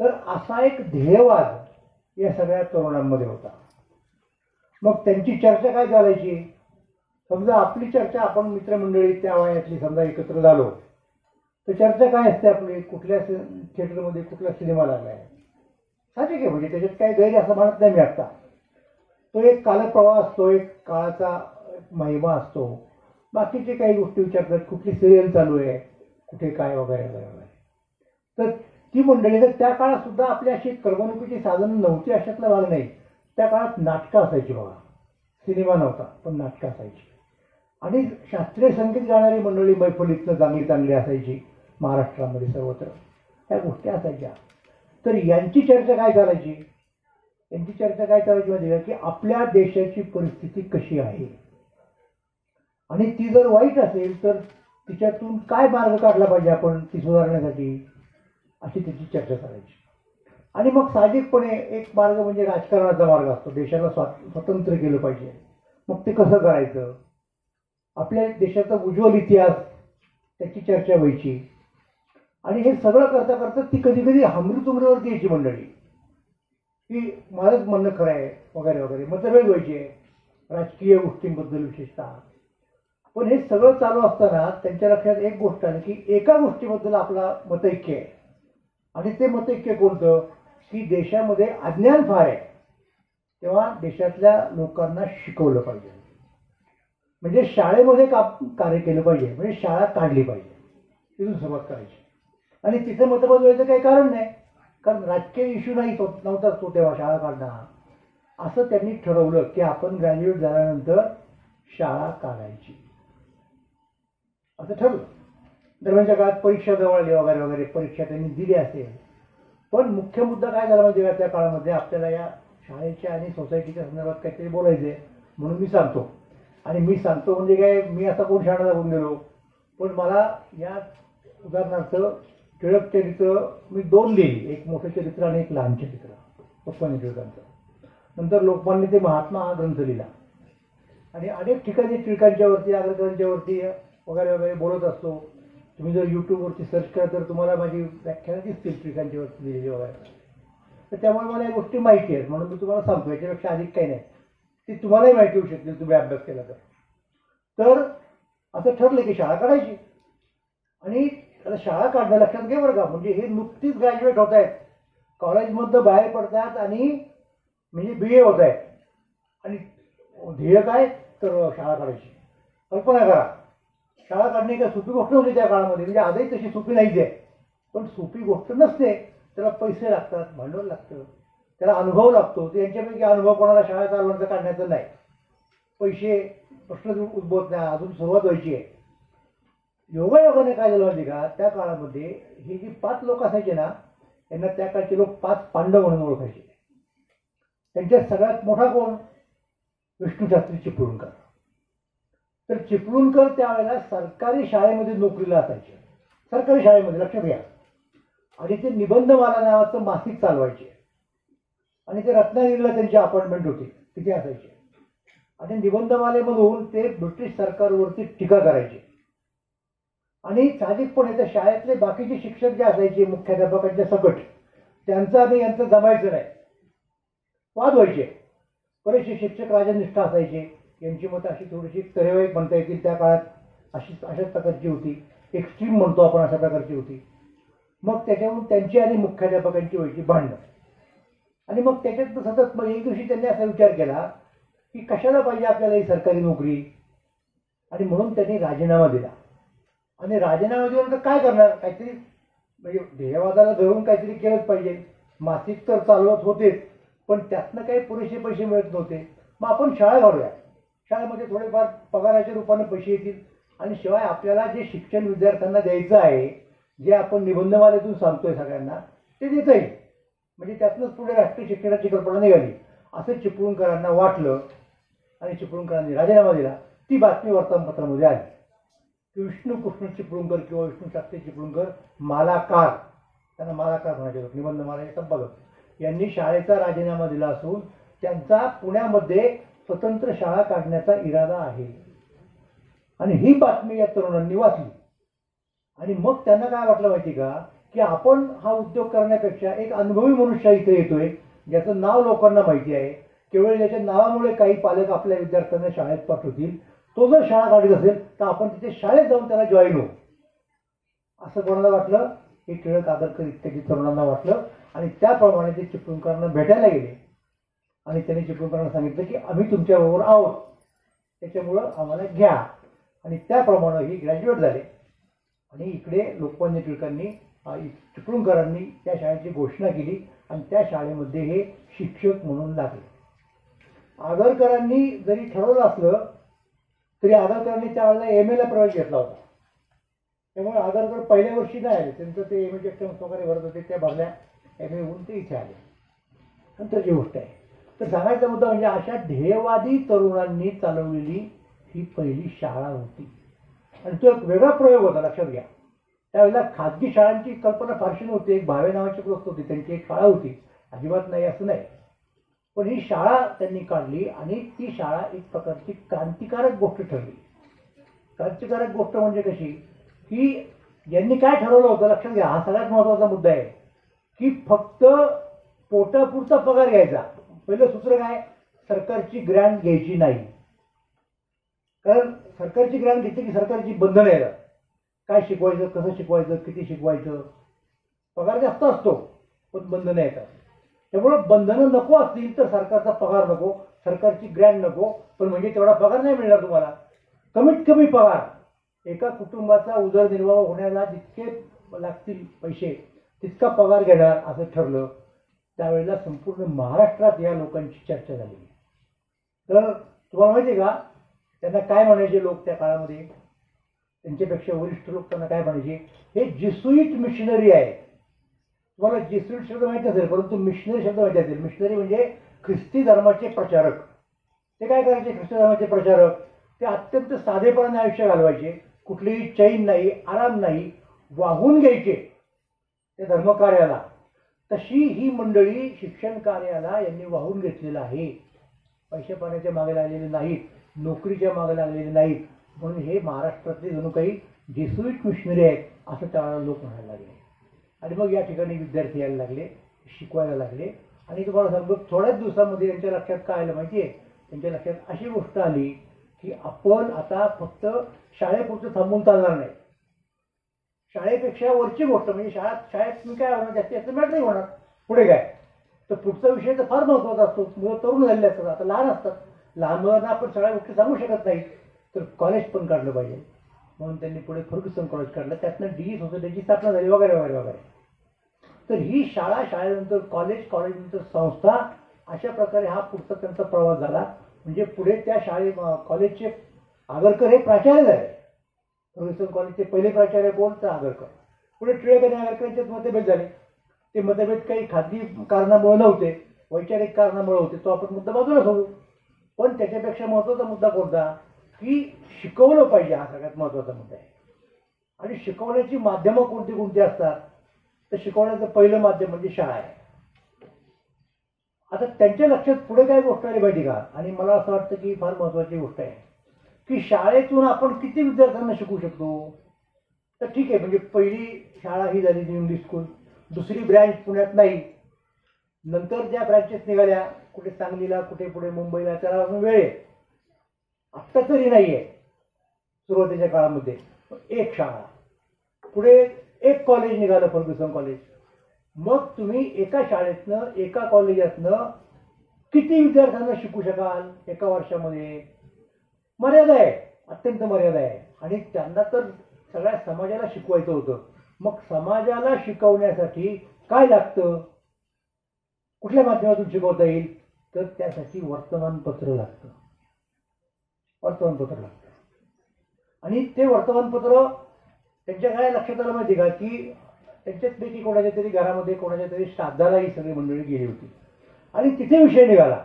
तर असा एक ध्येयवाद या सगळ्या तरुणांमध्ये होता. मग त्यांची चर्चा काय चालायची? समजा आपली चर्चा, आपण मित्रमंडळी त्या वयातली समजा एकत्र झालो तर चर्चा काय असते आपली? कुठल्या थिएटरमध्ये कुठला सिनेमा लागला आहे, साहजिक आहे. म्हणजे त्याच्यात काही गैर असं म्हणत नाही मी आत्ता. तो एक कालप्रवाह असतो, एक काळाचा महिमा असतो. बाकीचे काही गोष्टी विचारतात, कुठली सिरियल चालू आहे, कुठे काय वगैरे वगैरे. तर ती मंडळी, तर त्या काळात सुद्धा आपली अशी करमणुकीची साधनं नव्हती अशातला भाग नाही. त्या काळात नाटकं असायची बघा, सिनेमा नव्हता पण नाटकं असायची. आणि शास्त्रीय संगीत गाणारी मंडळी मैफलीतनं चांगली चांगली असायची महाराष्ट्रामध्ये सर्वत्र, ह्या गोष्टी असायच्या. तर यांची चर्चा काय चालायची? यांची चर्चा काय चालायची म्हणजे की आपल्या देशाची परिस्थिती कशी आहे आणि ती जर वाईट असेल तर तिच्यातून काय मार्ग काढला पाहिजे आपण ती सुधारण्यासाठी, अशी त्याची चर्चा करायची. आणि मग साहजिकपणे एक मार्ग म्हणजे राजकारणाचा मार्ग असतो. देशाला स्वतंत्र केलं पाहिजे. मग ते कसं करायचं, आपल्या देशाचा उज्ज्वल इतिहास, त्याची चर्चा व्हायची. आणि हे सगळं करता करता ती कधी कधी हमरी-तुमरीवरती यायची मंडळी, की माझंच म्हणणं खरं आहे वगैरे वगैरे, मतभेद व्हायचे राजकीय गोष्टींबद्दल विशेषतः. पण हे सगळं चालू असताना त्यांच्या लक्षात एक गोष्ट आली की एका गोष्टीबद्दल आपला मतैक्य आहे, आणि ते मतैक्य कोणतं, की देशामध्ये अज्ञान फार आहे, तेव्हा देशातल्या लोकांना शिकवलं पाहिजे, म्हणजे शाळेमध्ये कार्य केलं पाहिजे, म्हणजे शाळा काढली पाहिजे, तिथून सुरुवात करायची. आणि तिथं मतभेद व्हायचं काही कारण नाही, कारण राजकीय इश्यू नव्हताच तो तेव्हा शाळा काढणं. असं त्यांनी ठरवलं की आपण ग्रॅज्युएट झाल्यानंतर शाळा काढायची असं ठरलं. दरम्यानच्या काळात परीक्षा जवळ आली वगैरे वगैरे, परीक्षा त्यांनी दिली असेल. पण मुख्य मुद्दा काय झाला म्हणजे त्या काळामध्ये आपल्याला या शाळेच्या आणि सोसायटीच्या संदर्भात काहीतरी बोलायचंय, म्हणून मी सांगतो. आणि मी सांगतो म्हणजे काय, मी असा कोण शाळा लागून गेलो, पण मला या उदाहरणार्थ टिळक चरित्र मी 2 लिहिली, एक मोठं चरित्र आणि एक लहान चरित्र लोकमान्य टिळकांचं. नंतर लोकमान्य ते महात्मा हा ग्रंथ लिहिला, आणि अनेक ठिकाणी टिळकांच्यावरती आग्रकरांच्यावरती वगैरे वगैरे बोलत असतो. तुम्ही जर यूट्यूबवरती सर्च करा तर तुम्हाला माझी व्याख्यानं दिसतील टिळकांच्यावरती लिहिलेली वगैरे. तर त्यामुळे मला या गोष्टी माहिती आहेत, म्हणून मी तुम्हाला सांगतो, याच्यापेक्षा अधिक काही नाही. ती तुम्हालाही माहिती होऊ शकतील तुम्ही अभ्यास केला तर. तर असं ठरलं की शाळा काढायची. आणि आता शाळा काढणं लक्षात घे बरं का, म्हणजे हे नुकतीच ग्रॅज्युएट होत आहेत, कॉलेजमधनं बाहेर पडतात आणि म्हणजे BA होत आहेत, आणि ध्येय काय तर शाळा काढायची. कल्पना करा, शाळा काढणे काय सोपी गोष्ट नव्हती त्या काळामध्ये, म्हणजे आजही तशी सोपी नाहीच आहे, पण सोपी गोष्ट नसते. त्याला पैसे लागतात, भांडवल लागतं, त्याला अनुभव लागतो. यांच्यापैकी अनुभव कोणाला शाळा चालवण्याचा काढण्याचा नाही, पैसे प्रश्न उद्भवत नाही, अजून सुरुवात व्हायची आहे. योगायोगाने काय झालं माहिती का, त्या काळामध्ये ही जी 5 लोक असायचे ना, यांना त्या काळचे लोक 5 पांडव म्हणून ओळखायचे. त्यांच्यात सगळ्यात मोठा कोण, विष्णूशास्त्री चिपळूणकर. तर चिपळूणकर त्यावेळेला सरकारी शाळेमध्ये नोकरीला असायचे, सरकारी शाळेमध्ये, लक्षात घ्या. आणि ते निबंधमाला नावाचं मासिक चालवायचे, आणि ते रत्नागिरीला त्यांची अपॉइंटमेंट होती, तिथे असायचे. आणि निबंधमालेमधून ते ब्रिटिश सरकारवरती टीका करायचे. आणि साहजिकपणे त्या शाळेतले बाकीचे शिक्षक जे असायचे मुख्याध्यापकांच्या सकट, त्यांचं आणि यांचं जमायचं नाही, वाद व्हायचे. बरेचसे शिक्षक राजनिष्ठ असायचे, यांची मतं अशी थोडीशी तरेवाईक म्हणता येतील त्या काळात, अशाच प्रकारची होती, एक्स्ट्रीम म्हणतो आपण अशा प्रकारची होती. मग त्याच्यावरून त्यांची आणि मुख्याध्यापकांची व्हायची भांडणं. आणि मग त्याच्यात सतत मग एक दिवशी त्यांनी असा विचार केला की कशाला पाहिजे आपल्याला ही सरकारी नोकरी, आणि म्हणून त्यांनी राजीनामा दिला. आणि राजीनामा दिल्यानंतर काय करणार, काहीतरी म्हणजे ध्येयवादाला धरून काहीतरी केलंच पाहिजे. मासिक तर चालवत होतेच, पण त्यातनं काही पुरेसे पैसे मिळत नव्हते. मग आपण शाळा काढूया, शाळेमध्ये थोडेफार पगाराच्या रूपाने पैसे येतील, आणि शिवाय आपल्याला जे शिक्षण विद्यार्थ्यांना द्यायचं आहे, जे आपण निबंधमालेतून सांगतोय सगळ्यांना, ते देता येईल. म्हणजे त्यातनंच पुढे राष्ट्रीय शिक्षणाची कल्पना निघाली असं चिपळूणकरांना वाटलं, आणि चिपळूणकरांनी राजीनामा दिला. ती बातमी वर्तमानपत्रामध्ये आली की विष्णू कृष्ण चिपळूणकर किंवा विष्णूशास्त्री चिपळूणकर मालाकार, त्यांना मालाकार म्हणायचे, निबंधमालेचे संपादक, यांनी शाळेचा राजीनामा दिला असून त्यांचा पुण्यामध्ये स्वतंत्र शाळा काढण्याचा इरादा आहे. आणि ही बातमी या तरुणांनी वाचली, आणि मग त्यांना काय वाटलं माहिती का, की आपण हा उद्योग करण्यापेक्षा एक अनुभवी मनुष्य इथे येतोय, ज्याचं नाव लोकांना माहिती आहे, केवळ याच्या नावामुळे काही पालक आपल्या विद्यार्थ्यांना शाळेत पाठवतील, तो जर शाळा काढत असेल तर आपण तिथे शाळेत जाऊन त्याला जॉईन होऊ, असं कोणाला वाटलं, हे टिळक आगरकर इत्यादी तरुणांना वाटलं. आणि त्याप्रमाणे ते चिपळूणकरांना भेटायला गेले, आणि त्यांनी चिपळूणकरांना सांगितलं की आम्ही तुमच्याबरोबर आहोत, त्याच्यामुळं आम्हाला घ्या. आणि त्याप्रमाणे हे ग्रॅज्युएट झाले. आणि इकडे लोकमान्य टिळकांनी चिपळूणकरांनी त्या शाळेची घोषणा केली, आणि त्या शाळेमध्ये हे शिक्षक म्हणून लागले. आगरकरांनी जरी ठरवलं असलं तरी आगरकरांनी त्यावेळेला MA ला प्रवेश घेतला होता, त्यामुळे आगरकर पहिल्या वर्षी नाही आले. त्यांचं ते MA चे वगैरे भरत होते, त्या भरल्या, MA होऊन ते इथे आले. नंतरची गोष्ट आहे. तर सांगायचा मुद्दा म्हणजे अशा ध्येयवादी तरुणांनी चालवलेली ही पहिली शाळा होती. आणि तो एक वेगळा प्रयोग होता, लक्षात घ्या. त्यावेळेला खाजगी शाळांची कल्पना फारशी नव्हती. एक भावे नावाची ग्रस्त होती, त्यांची एक शाळा होती, अजिबात नाही असं नाही, पण ही शाळा त्यांनी काढली. आणि ती शाळा एक प्रकारची क्रांतिकारक गोष्ट ठरली. क्रांतिकारक गोष्ट म्हणजे कशी, की यांनी काय ठरवलं होतं लक्षात घ्या, हा सगळ्यात महत्वाचा मुद्दा आहे की फक्त पोटापुरता पगार घ्यायचा. पहिलं सूत्र काय, सरकारची ग्रँट घ्यायची नाही. कारण सरकारची ग्रँट घेतली की सरकारची बंधनं येतात. काय शिकवायचं, कसं शिकवायचं, किती शिकवायचं. पगार जास्त असतो पण बंधनं येतात. त्यामुळं बंधनं नको असतील तर सरकारचा पगार नको, सरकारची ग्रँट नको. पण म्हणजे तेवढा पगार नाही मिळणार तुम्हाला. कमीत कमी पगार एका कुटुंबाचा उदरनिर्वाह होण्याला जितके लागतील पैसे तितका पगार घेणार असं ठरलं. त्यावेळेला संपूर्ण महाराष्ट्रात या लोकांची चर्चा झाली. तर तुम्हाला माहिती आहे का त्यांना काय म्हणायचे लोक त्या काळामध्ये, त्यांच्यापेक्षा वरिष्ठ लोक त्यांना काय म्हणायचे, हे जिसुईट मिशनरी आहे. तुम्हाला जिसुईट शब्द माहिती असेल परंतु मिशनरी शब्द माहिती असेल. मिशनरी म्हणजे ख्रिस्ती धर्माचे प्रचारक. ते काय करायचे ख्रिस्ती धर्माचे प्रचारक, ते अत्यंत साधेपणाने आयुष्य घालवायचे. कुठलीही चैन नाही, आराम नाही, वाहून घ्यायचे त्या धर्मकार्याला. तशी ही मंडळी शिक्षण कार्याला यांनी वाहून घेतलेलं आहे. पैसे पाण्याच्या मागे लागलेले नाहीत, नोकरीच्या मागे लागलेले नाहीत. म्हणून हे महाराष्ट्रातले जणू काही जेसुईट मिशनरी आहेत असं त्यावेळेला लोक म्हणायला लागले. आणि मग या ठिकाणी विद्यार्थी यायला लागले, शिकवायला लागले. आणि तुम्हाला सांगतो थोड्याच दिवसामध्ये यांच्या लक्षात काय आलं माहिती आहे, त्यांच्या लक्षात अशी गोष्ट आली की आपण आता फक्त शाळेपुरतं थांबून चालणार नाही. शाळेपेक्षा वरची गोष्ट म्हणजे शाळेत तुम्ही काय होणार, जास्तीत जास्त मॅटर नाही होणार. पुढे काय तर पुढचा विषय तर फार महत्त्वाचा असतो. मुलं तरुण झालेले असतात, आता लहान असतात. लहान मुलांना आपण सगळ्या गोष्टी सांगू शकत नाही. तर कॉलेज पण काढलं पाहिजे म्हणून त्यांनी पुढे फर्ग्युसन कॉलेज काढलं. त्यातनं डी सोसायटीची स्थापना झाली वगैरे वगैरे वगैरे. तर ही शाळा, शाळेनंतर कॉलेज, कॉलेजनंतर संस्था, अशा प्रकारे हा पुढचा त्यांचा प्रवास झाला. म्हणजे पुढे त्या कॉलेजचे आगरकर हे प्राचार्य झाले. फर्ग्युसन कॉलेजचे पहिले प्राचार्य कोण तर आगरकर. पुढे टिळक आणि आगरकरांचे मतभेद झाले. ते मतभेद काही खाजगी कारणामुळे नव्हते, वैचारिक कारणामुळे होते. तो आपण मुद्दा बाजूला सोडू. पण त्याच्यापेक्षा महत्त्वाचा मुद्दा कोणता की शिकवलं पाहिजे, हा सगळ्यात महत्त्वाचा मुद्दा आहे. आणि शिकवण्याची माध्यमं कोणती कोणती असतात तर शिकवण्याचं पहिलं माध्यम म्हणजे शाळा आहे. आता त्यांच्या लक्षात पुढे काय गोष्ट आली माहिती का, आणि मला असं वाटतं की फार महत्त्वाची गोष्ट आहे की शाळेतून आपण किती विद्यार्थ्यांना शिकवू शकतो. तर ठीक आहे, म्हणजे पहिली शाळा ही झाली इंग्लिश स्कूल, दुसरी ब्रँच पुण्यात नाही, नंतर ज्या ब्रँचेस निघाल्या कुठे सांगलीला, कुठे पुढे मुंबईला, त्याला अजून वेळ आहे. आत्ता तरी नाही आहे. सुरुवातीच्या काळामध्ये एक शाळा, पुढे एक कॉलेज निघालं फर्ग्युसन कॉलेज. मग तुम्ही एका शाळेतनं, एका कॉलेजातनं किती विद्यार्थ्यांना शिकू शकाल एका वर्षामध्ये. मर्यादा आहे, अत्यंत मर्यादा आहे. आणि त्यांना तर सगळ्या समाजाला शिकवायचं होतं. मग समाजाला शिकवण्यासाठी काय लागतं, कुठल्या माध्यमातून शिकवता येईल तर त्यासाठी वर्तमानपत्र लागतं. वर्तमानपत्र लागतं. आणि ते वर्तमानपत्र त्यांच्या काय लक्षात आलं माहिती का की त्यांच्याचपैकी कोणाच्या तरी घरामध्ये कोणाच्या तरी श्राद्धाला ही सगळी मंडळी गेली होती. आणि तिथे विषय निघाला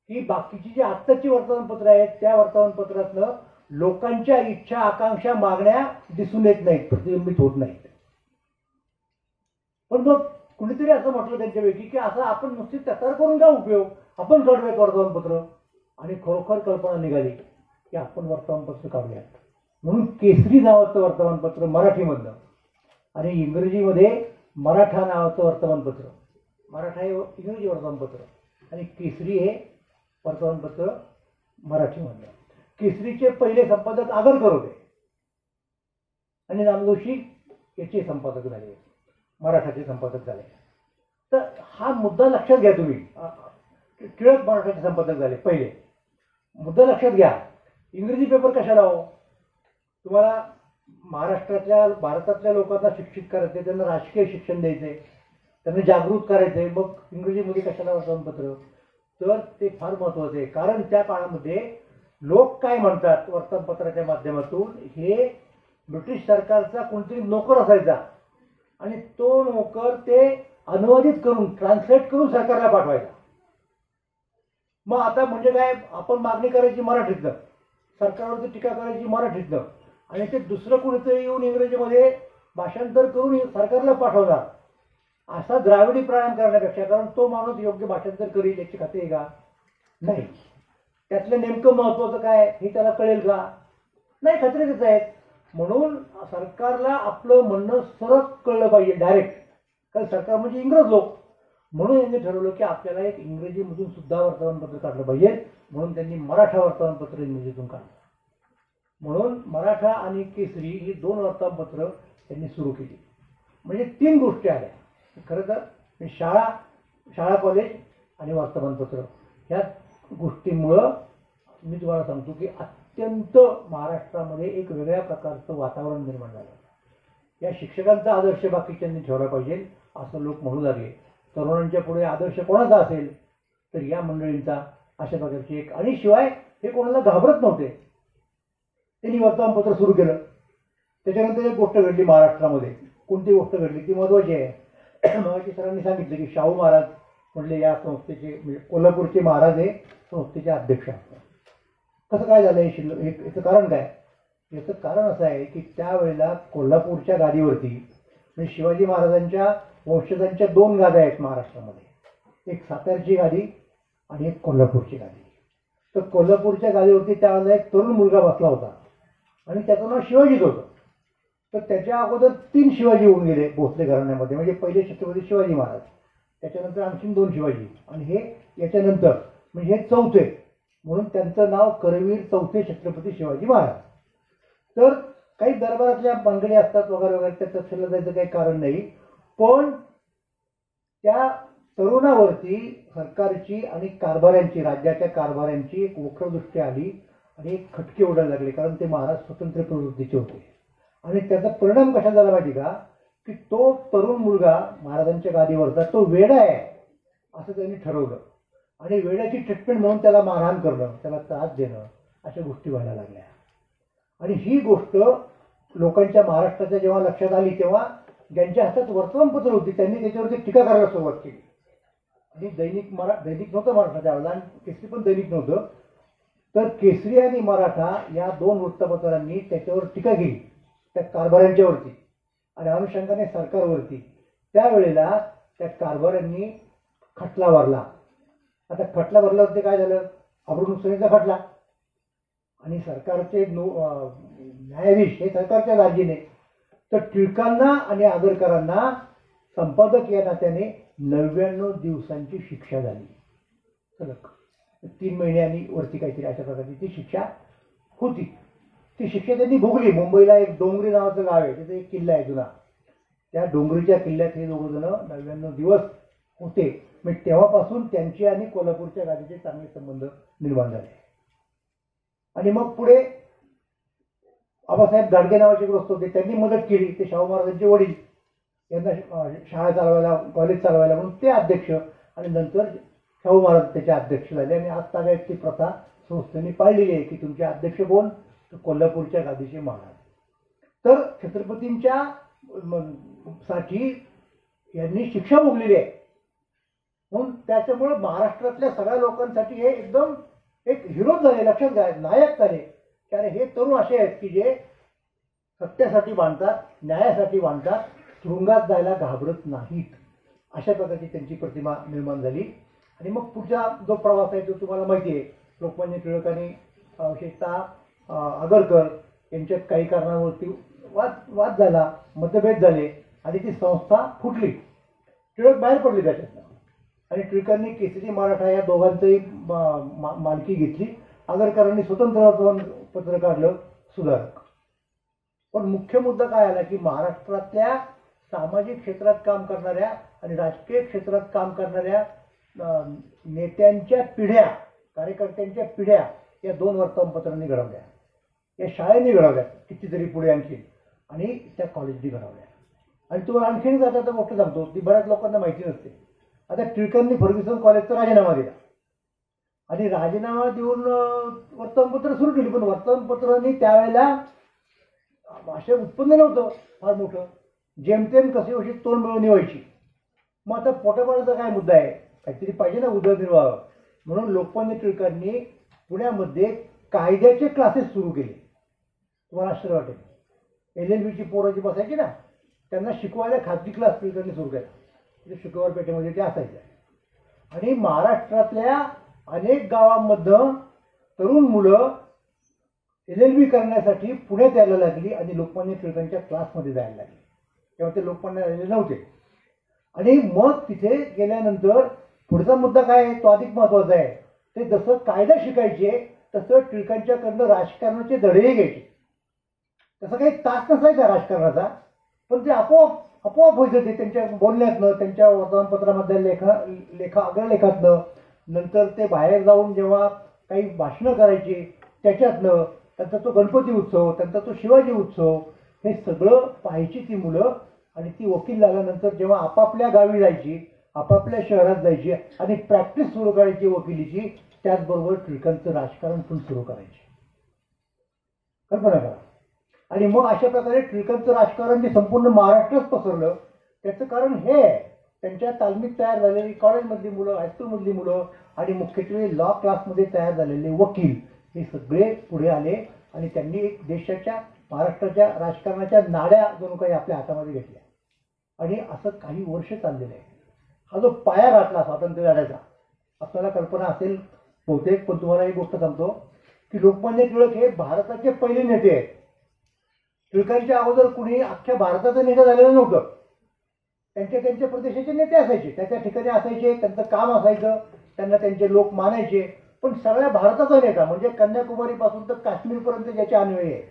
की बाकीची जी आत्ताची वर्तमानपत्र आहेत त्या वर्तमानपत्रातनं लोकांच्या इच्छा, आकांक्षा, मागण्या दिसून येत नाहीत, प्रतिबिंबित होत नाहीत. पण मग कुणीतरी असं म्हटलं त्यांच्यापैकी की असं आपण नुसती तक्रार करून काय उपयोग, आपण काढूयात वर्तमानपत्र. आणि खरोखर कल्पना निघाली की आपण वर्तमानपत्र काढूयात. म्हणून केसरी नावाचं वर्तमानपत्र मराठीमधलं आणि इंग्रजीमध्ये मराठा नावाचं वर्तमानपत्र. मराठा हे इंग्रजी वर्तमानपत्र आणि केसरी हे वर्तमानपत्र मराठीमधलं. केसरीचे पहिले संपादक आगरकर होते आणि नामजोशी याचे संपादक झाले, मराठाचे संपादक झाले. तर हा मुद्दा लक्षात घ्या तुम्ही. टिळक मराठाचे संपादक झाले पहिले, मुद्दा लक्षात घ्या. इंग्रजी पेपर कशाला हो, तुम्हाला महाराष्ट्रातल्या, भारतातल्या लोकांना शिक्षित करायचे, त्यांना राजकीय शिक्षण द्यायचे, त्यांना जागृत करायचे. मग इंग्रजीमध्ये कशाला वर्तमानपत्र. तर ते फार महत्त्वाचं आहे. कारण त्या काळामध्ये लोक काय म्हणतात वर्तमानपत्राच्या माध्यमातून, हे ब्रिटिश सरकारचा कोणतरी नोकर असायचा आणि तो नोकर ते अनुवादित करून, ट्रान्सलेट करून सरकारला पाठवायचा. मग आता म्हणजे काय, आपण मागणी करायची मराठीतनं, सरकारवरती टीका करायची मराठीतनं, आणि ते दुसरं कोणीतरी येऊन इंग्रजीमध्ये भाषांतर करून सरकारला पाठवणार. असा द्राविडी प्राणायाम करण्यापेक्षा, कारण तो माणूस योग्य भाषांतर करील याची खात्री आहे का, नाही. त्यातलं नेमकं महत्त्वाचं काय हे त्याला कळेल का, नाही, खात्रीच आहेत. म्हणून सरकारला आपलं म्हणणं सरळ कळलं पाहिजे डायरेक्ट, कारण सरकार म्हणजे इंग्रज लोक. म्हणून यांनी ठरवलं की आपल्याला एक इंग्रजीमधून सुद्धा वर्तमानपत्र काढलं पाहिजे. म्हणून त्यांनी मराठा वर्तमानपत्र इंग्रजीतून काढलं. म्हणून मराठा आणि केसरी ही 2 वर्तमानपत्र त्यांनी सुरू केली. म्हणजे 3 गोष्टी आल्या. खरं तर शाळा कॉलेज आणि वर्तमानपत्र ह्या गोष्टींमुळं मी तुम्हाला सांगतो की अत्यंत महाराष्ट्रामध्ये एक वेगळ्या प्रकारचं वातावरण निर्माण झालं. या शिक्षकांचा आदर्श बाकीच्यांनी ठेवला पाहिजे असं लोक म्हणू लागले. तरुणांच्या पुढे आदर्श कोणाचा असेल तर या मंडळींचा अशा प्रकारची एक. आणि शिवाय हे कोणाला घाबरत नव्हते. त्यांनी वर्तमानपत्र सुरू केलं. त्याच्यानंतर एक गोष्ट घडली महाराष्ट्रामध्ये. कोणती गोष्ट घडली ती महत्वाची आहे. मगाशी सरांनी सांगितलं की शाहू महाराज म्हणले या संस्थेचे म्हणजे कोल्हापूरचे महाराज हे संस्थेचे अध्यक्ष आहेत. कसं काय झालं हे शिल्लक? याचं कारण काय? याचं कारण असं आहे की त्यावेळेला कोल्हापूरच्या गादीवरती म्हणजे शिवाजी महाराजांच्या वंशजांच्या 2 गाद्या आहेत महाराष्ट्रामध्ये. एक सातारची गादी आणि एक कोल्हापूरची गादी. तर कोल्हापूरच्या गादीवरती त्यावेळेला एक तरुण मुलगा बसला होता आणि त्याचं नाव शिवाजीच होतं. तर त्याच्या अगोदर 3 शिवाजी होऊन गेले भोसले घराण्यामध्ये. म्हणजे पहिले छत्रपती शिवाजी महाराज, त्याच्यानंतर आणखीन 2 शिवाजी आणि हे याच्यानंतर म्हणजे हे 4थे. म्हणून त्यांचं नाव करवीर 4थे छत्रपती शिवाजी महाराज. तर काही दरबारातल्या बांगडी असतात वगैरे वगैरे, त्या तथ्याला जायचं काही कारण नाही. पण त्या तरुणावरती सरकारची आणि कारभाऱ्यांची राज्याच्या कारभाऱ्यांची एक वक्रदृष्टी आली आणि एक खटके उडायला लागले. कारण ते महाराज स्वतंत्र प्रवृत्तीचे होते. आणि त्याचा परिणाम कशा झाला माहिती का? की तो तरुण मुलगा महाराजांच्या गादीवरचा तो वेडा आहे असं त्यांनी ठरवलं. आणि वेड्याची ट्रीटमेंट म्हणून त्याला मारहाण करणं, त्याला त्रास देणं अशा गोष्टी व्हायला लागल्या. आणि ही गोष्ट लोकांच्या महाराष्ट्राच्या जेव्हा लक्षात आली तेव्हा ज्यांच्या हातात वर्तमानपत्र होती त्यांनी त्याच्यावरती टीका करायला सुरुवात केली. आणि दैनिक नव्हतं मराठा त्यावेळेला आणि केसरी पण दैनिक नव्हतं. तर केसरी आणि मराठा या 2 वृत्तपत्रांनी त्याच्यावर टीका केली, त्या कारभाऱ्यांच्यावरती आणि अनुषंगाने सरकारवरती. त्यावेळेला त्या कारभाऱ्यांनी खटला भरला. आता खटला भरल्यावरती काय झालं? अब्रुनुकसानीचा खटला. आणि सरकारचे न्यायाधीश हे सरकारच्या गार्जीने. तर टिळकांना आणि आगरकरांना संपादक या नात्याने 99 दिवसांची शिक्षा झाली. सलग 3 महिने आणि वरती काहीतरी अशा प्रकारची ती शिक्षा होती. ती शिक्षा त्यांनी भोगली. मुंबईला एक डोंगरी नावाचं गाव आहे, तिथे एक किल्ला आहे जुना. त्या डोंगरीच्या किल्ल्यात हे 2 जण 99 दिवस होते. म्हणजे तेव्हापासून त्यांचे आणि कोल्हापूरच्या गादीचे चांगले संबंध निर्माण झाले. आणि मग पुढे आबासाहेब गाडगे नावाचे ग्रस्त होते, त्यांनी मदत केली. ते शाहू महाराजांचे वडील, यांना शाळा चालवायला कॉलेज चालवायला म्हणून ते अध्यक्ष. आणि नंतर शाहू महाराज त्याचे अध्यक्ष झाले. आणि आज ताब्यात ती प्रथा संस्थेने पाळलेली आहे की तुमचे अध्यक्ष कोण? तर कोल्हापूरच्या गादीचे महाराज. तर छत्रपतींच्या साठी यांनी शिक्षा भोगलेली आहे. म्हणून त्याच्यामुळे महाराष्ट्रातल्या सगळ्या लोकांसाठी हे एकदम एक हिरो झाले, लक्षात घ्या, नायक झाले. कारण हे तरुण असे आहेत की जे सत्यासाठी बांधतात, न्यायासाठी बांधतात, तुरुंगात जायला घाबरत नाहीत. अशा प्रकारची त्यांची प्रतिमा निर्माण झाली. आणि मग पुढचा जो प्रवास आहे तो तुम्हाला माहिती आहे. लोकमान्य टिळक आणि विशेषतः आगरकर यांच्यात काही कारणावरती वाद झाला, मतभेद झाले आणि ती संस्था फुटली. टिळक बाहेर पडली त्याच्यातनं. आणि टिळकांनी केसरी मराठा या दोघांचंही मालकी घेतली. आगरकरांनी स्वतंत्र पत्र काढलं सुधारक. पण मुख्य मुद्दा काय आला की महाराष्ट्रातल्या सामाजिक क्षेत्रात काम करणाऱ्या आणि राजकीय क्षेत्रात काम करणाऱ्या नेत्यांच्या पिढ्या, कार्यकर्त्यांच्या पिढ्या या 2 वर्तमानपत्रांनी घडवल्या, या शाळेने घडवल्या कितीतरी पुढे आणखी, आणि त्या कॉलेजनी घडवल्या. आणि तुम्हाला आणखीन आता गोष्ट सांगतो ती बऱ्याच लोकांना माहिती नसते. आता टिळकांनी फर्ग्युसन कॉलेजचा राजीनामा दिला आणि राजीनामा देऊन वर्तमानपत्र सुरू केली. पण वर्तमानपत्रांनी त्यावेळेला असे उत्पन्न नव्हतं फार मोठं, जेमतेम कसे कशी तोंड मिळवणी व्हायची. मग आता पोटापाण्याचा काय मुद्दा आहे, काहीतरी पाहिजे ना उदरनिर्वाह. म्हणून लोकमान्य टिळकांनी पुण्यामध्ये कायद्याचे क्लासेस सुरू केले. तुम्हाला आश्चर्य वाटेल, LLBची पोरं जी बसायची ना त्यांना शिकवायला खाजगी क्लास टिळकांनी सुरू केला. शुक्रवार पेठेमध्ये ते असायचे. आणि महाराष्ट्रातल्या अनेक गावांमधनं तरुण मुलं LLB करण्यासाठी पुण्यात यायला लागली आणि लोकमान्य टिळकांच्या क्लासमध्ये जायला लागली. तेव्हा ते लोकमान्य आलेले नव्हते. आणि मग तिथे गेल्यानंतर पुढचा मुद्दा काय आहे तो अधिक महत्वाचा आहे. ते जसं कायदा शिकायचे तसं टिळकांच्याकडनं राजकारणाचे धडेही घ्यायचे. तसं काही तास नसायचा राजकारणाचा, पण ते आपोआप व्हायचं. ते त्यांच्या बोलण्यातनं, त्यांच्या वर्तमानपत्रामधल्या अग्रलेखातनं, नंतर ते बाहेर जाऊन जेव्हा काही भाषणं करायची त्याच्यातनं, त्यांचा तो गणपती उत्सव, त्यांचा तो शिवाजी उत्सव, हे सगळं पाहायची ती मुलं. आणि ती वकील झाल्यानंतर जेव्हा आपापल्या गावी जायची, आपापल्या शहरात जायची आणि प्रॅक्टिस सुरू करायची वकिलीची, त्याचबरोबर टिळकांचं राजकारण पण सुरू करायचे. कल्पना करा. आणि मग अशा प्रकारे टिळकांचं राजकारण जे संपूर्ण महाराष्ट्रात पसरलं, त्याचं कारण हे आहे, त्यांच्या तालमीत तयार झालेली कॉलेजमधली मुलं, हायस्कूलमधली मुलं आणि मुख्यत्वे लॉ क्लासमध्ये तयार झालेले वकील हे सगळे पुढे आले आणि त्यांनी एक देशाच्या, महाराष्ट्राच्या राजकारणाच्या नाड्या जणू काही आपल्या हातामध्ये घेतल्या. आणि असं काही वर्ष चाललेलं आहे. हा जो पाया घातला स्वातंत्र्य लढ्याचा, आपल्याला कल्पना असेल बहुतेक, पण तुम्हाला एक गोष्ट सांगतो की लोकमान्य टिळक हे भारताचे पहिले नेते आहेत. टिळकांच्या अगोदर कुणी अख्ख्या भारताचं नेता झालेलं नव्हतं. त्यांच्या प्रदेशाचे नेते असायचे, त्या ठिकाणी असायचे, त्यांचं काम असायचं, त्यांना त्यांचे लोक मानायचे. पण सगळ्या भारताचा नेता म्हणजे कन्याकुमारीपासून तर काश्मीरपर्यंत ज्याचे अन्वयी आहे,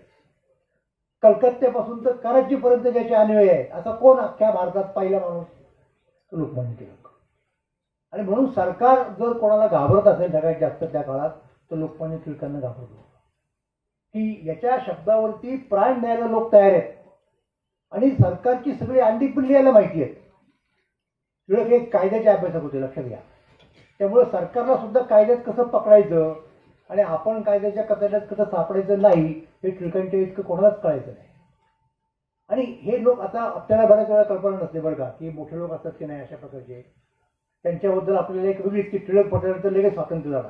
कलकत्त्यापासून तर कराचीपर्यंत ज्याचे अन्वयी आहे, असा कोण अख्ख्या भारतात पहिला माणूस? तो लोकमान्य टिळक. आणि म्हणून सरकार जर कोणाला घाबरत असेल सगळ्यात जास्त त्या काळात, तर लोकमान्य टिळकांना घाबरतो की याच्या शब्दावरती प्राण द्यायला लोक तयार आहेत आणि सरकारची सगळी अंडी पिल्ली यायला माहिती आहेत. टिळक हे कायद्याचे अभ्यासक होते, लक्षात घ्या. त्यामुळे सरकारला सुद्धा कायद्यात कसं पकडायचं आणि आपण कायद्याच्या कचऱ्यात कसं सापडायचं नाही, हे टिळकांच्या इतकं कोणालाच कळायचं नाही. आणि हे लोक, आता आपल्याला बऱ्याच वेळा कल्पना नसते बरं का, की मोठे लोक असतात की नाही अशा प्रकारचे, त्यांच्याबद्दल आपल्याला एक वेगळीच की टिळक पटल्यानंतर लगेच स्वातंत्र्य झाला.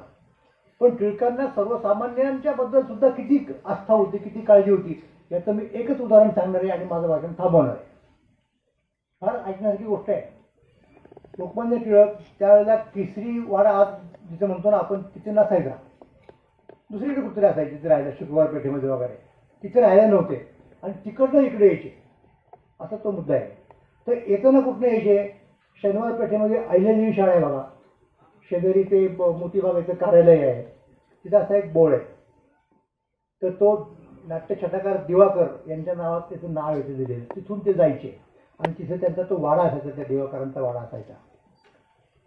पण टिळकांना सर्वसामान्यांच्या बद्दल सुद्धा किती आस्था होती, किती काळजी होती, याचं मी एकच उदाहरण सांगणार आहे आणि माझं भाषण थांबवणार आहे. फार ऐकण्यासारखी गोष्ट आहे. लोकमान्य टिळक त्यावेळेला केसरी वाडा, आज जिथे म्हणतो ना आपण, तिथे नसायचा. दुसरीकडे कुठे असायचे तिथे राहायला, शुक्रवार पेठेमध्ये वगैरे. तिथे राहायला नव्हते आणि तिकडनं इकडे यायचे, असा तो मुद्दा आहे. तर येताना कुठनं यायचे? शनिवार पेठेमध्ये अहिल्यादेवी शाळा आहे बघा, शेजारी ते मोतीबागेचं कार्यालय आहे, तिथं असा एक बोर्ड आहे. तर तो नाट्यछटाकार दिवाकर यांच्या नावात त्याचं नाव येते दिलेलं. तिथून ते जायचे आणि तिथे त्यांचा तो वाडा असायचा, त्या दिवाकरांचा वाडा असायचा.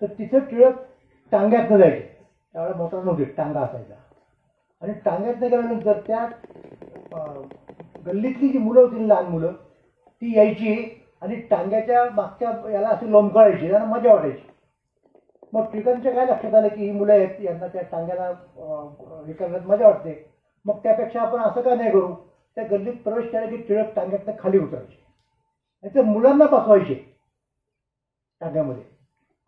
तर तिथं टिळक टांग्यातनं जायचे. त्यावेळेला मोटर नव्हती, टांगा असायचा. आणि टांग्यातनं गेल्यानंतर त्या गल्लीतली जी मुलं होती, लहान मुलं, ती यायची आणि टांग्याच्या मागच्या याला असे लोंबकळायची, त्यांना मजा वाटायची. मग टिळकांच्या काय लक्षात आलं की ही मुलं आहेत, यांना त्या टांग्याला हे करण्यात मजा वाटते, मग त्यापेक्षा आपण असं का नाही करू, त्या गल्लीत प्रवेश केला की टिळक टांग्यातनं खाली उतरायचे आणि त्या मुलांना बसवायचे टांग्यामध्ये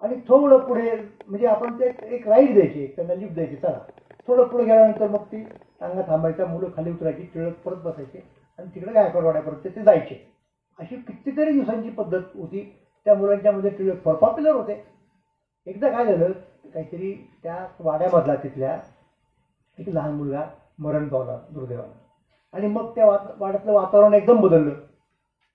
आणि थोडं पुढे, म्हणजे आपण ते एक राईड द्यायची, त्यांना लिफ्ट द्यायची, चला. थोडं पुढे गेल्यानंतर मग ती टांगा थांबायचा, मुलं खाली उतरायची, टिळक परत बसायचे आणि तिकडे गायकवाडवाड्यापर्यंत ते जायचे. अशी कितीतरी दिवसांची पद्धत होती. त्या मुलांच्या मध्ये टिळक फार पॉप्युलर होते. एकदा काय झालं, काहीतरी त्या वाड्यामधला तिथल्या एक लहान मुलगा मरण पावला दुर्दैवानं. आणि मग त्या वाड्यातलं वातावरण एकदम बदललं.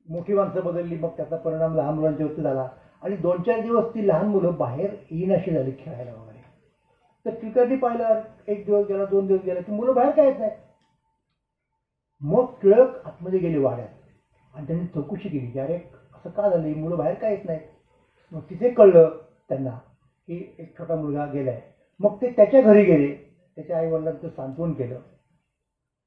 मोठी माणसं बदलली, मग त्याचा परिणाम लहान मुलांच्यावरती झाला. आणि 2-4 दिवस ती लहान मुलं बाहेर येईनाशी झाली खेळायला वगैरे. तर टिळकांनी पाहिलं, 1 दिवस गेला, 2 दिवस गेला, ती मुलं बाहेर काय येत नाही. मग टिळक आतमध्ये गेले वाड्यात आणि त्यांनी चौकशी केली की अरे असं का झालं, ही मुलं बाहेर काय येत नाही. मग तिथे कळलं त्यांना की एक छोटा मुलगा गेलाय. मग ते त्याच्या घरी गेले, त्याच्या आईवडिलांचं सांत्वन केलं.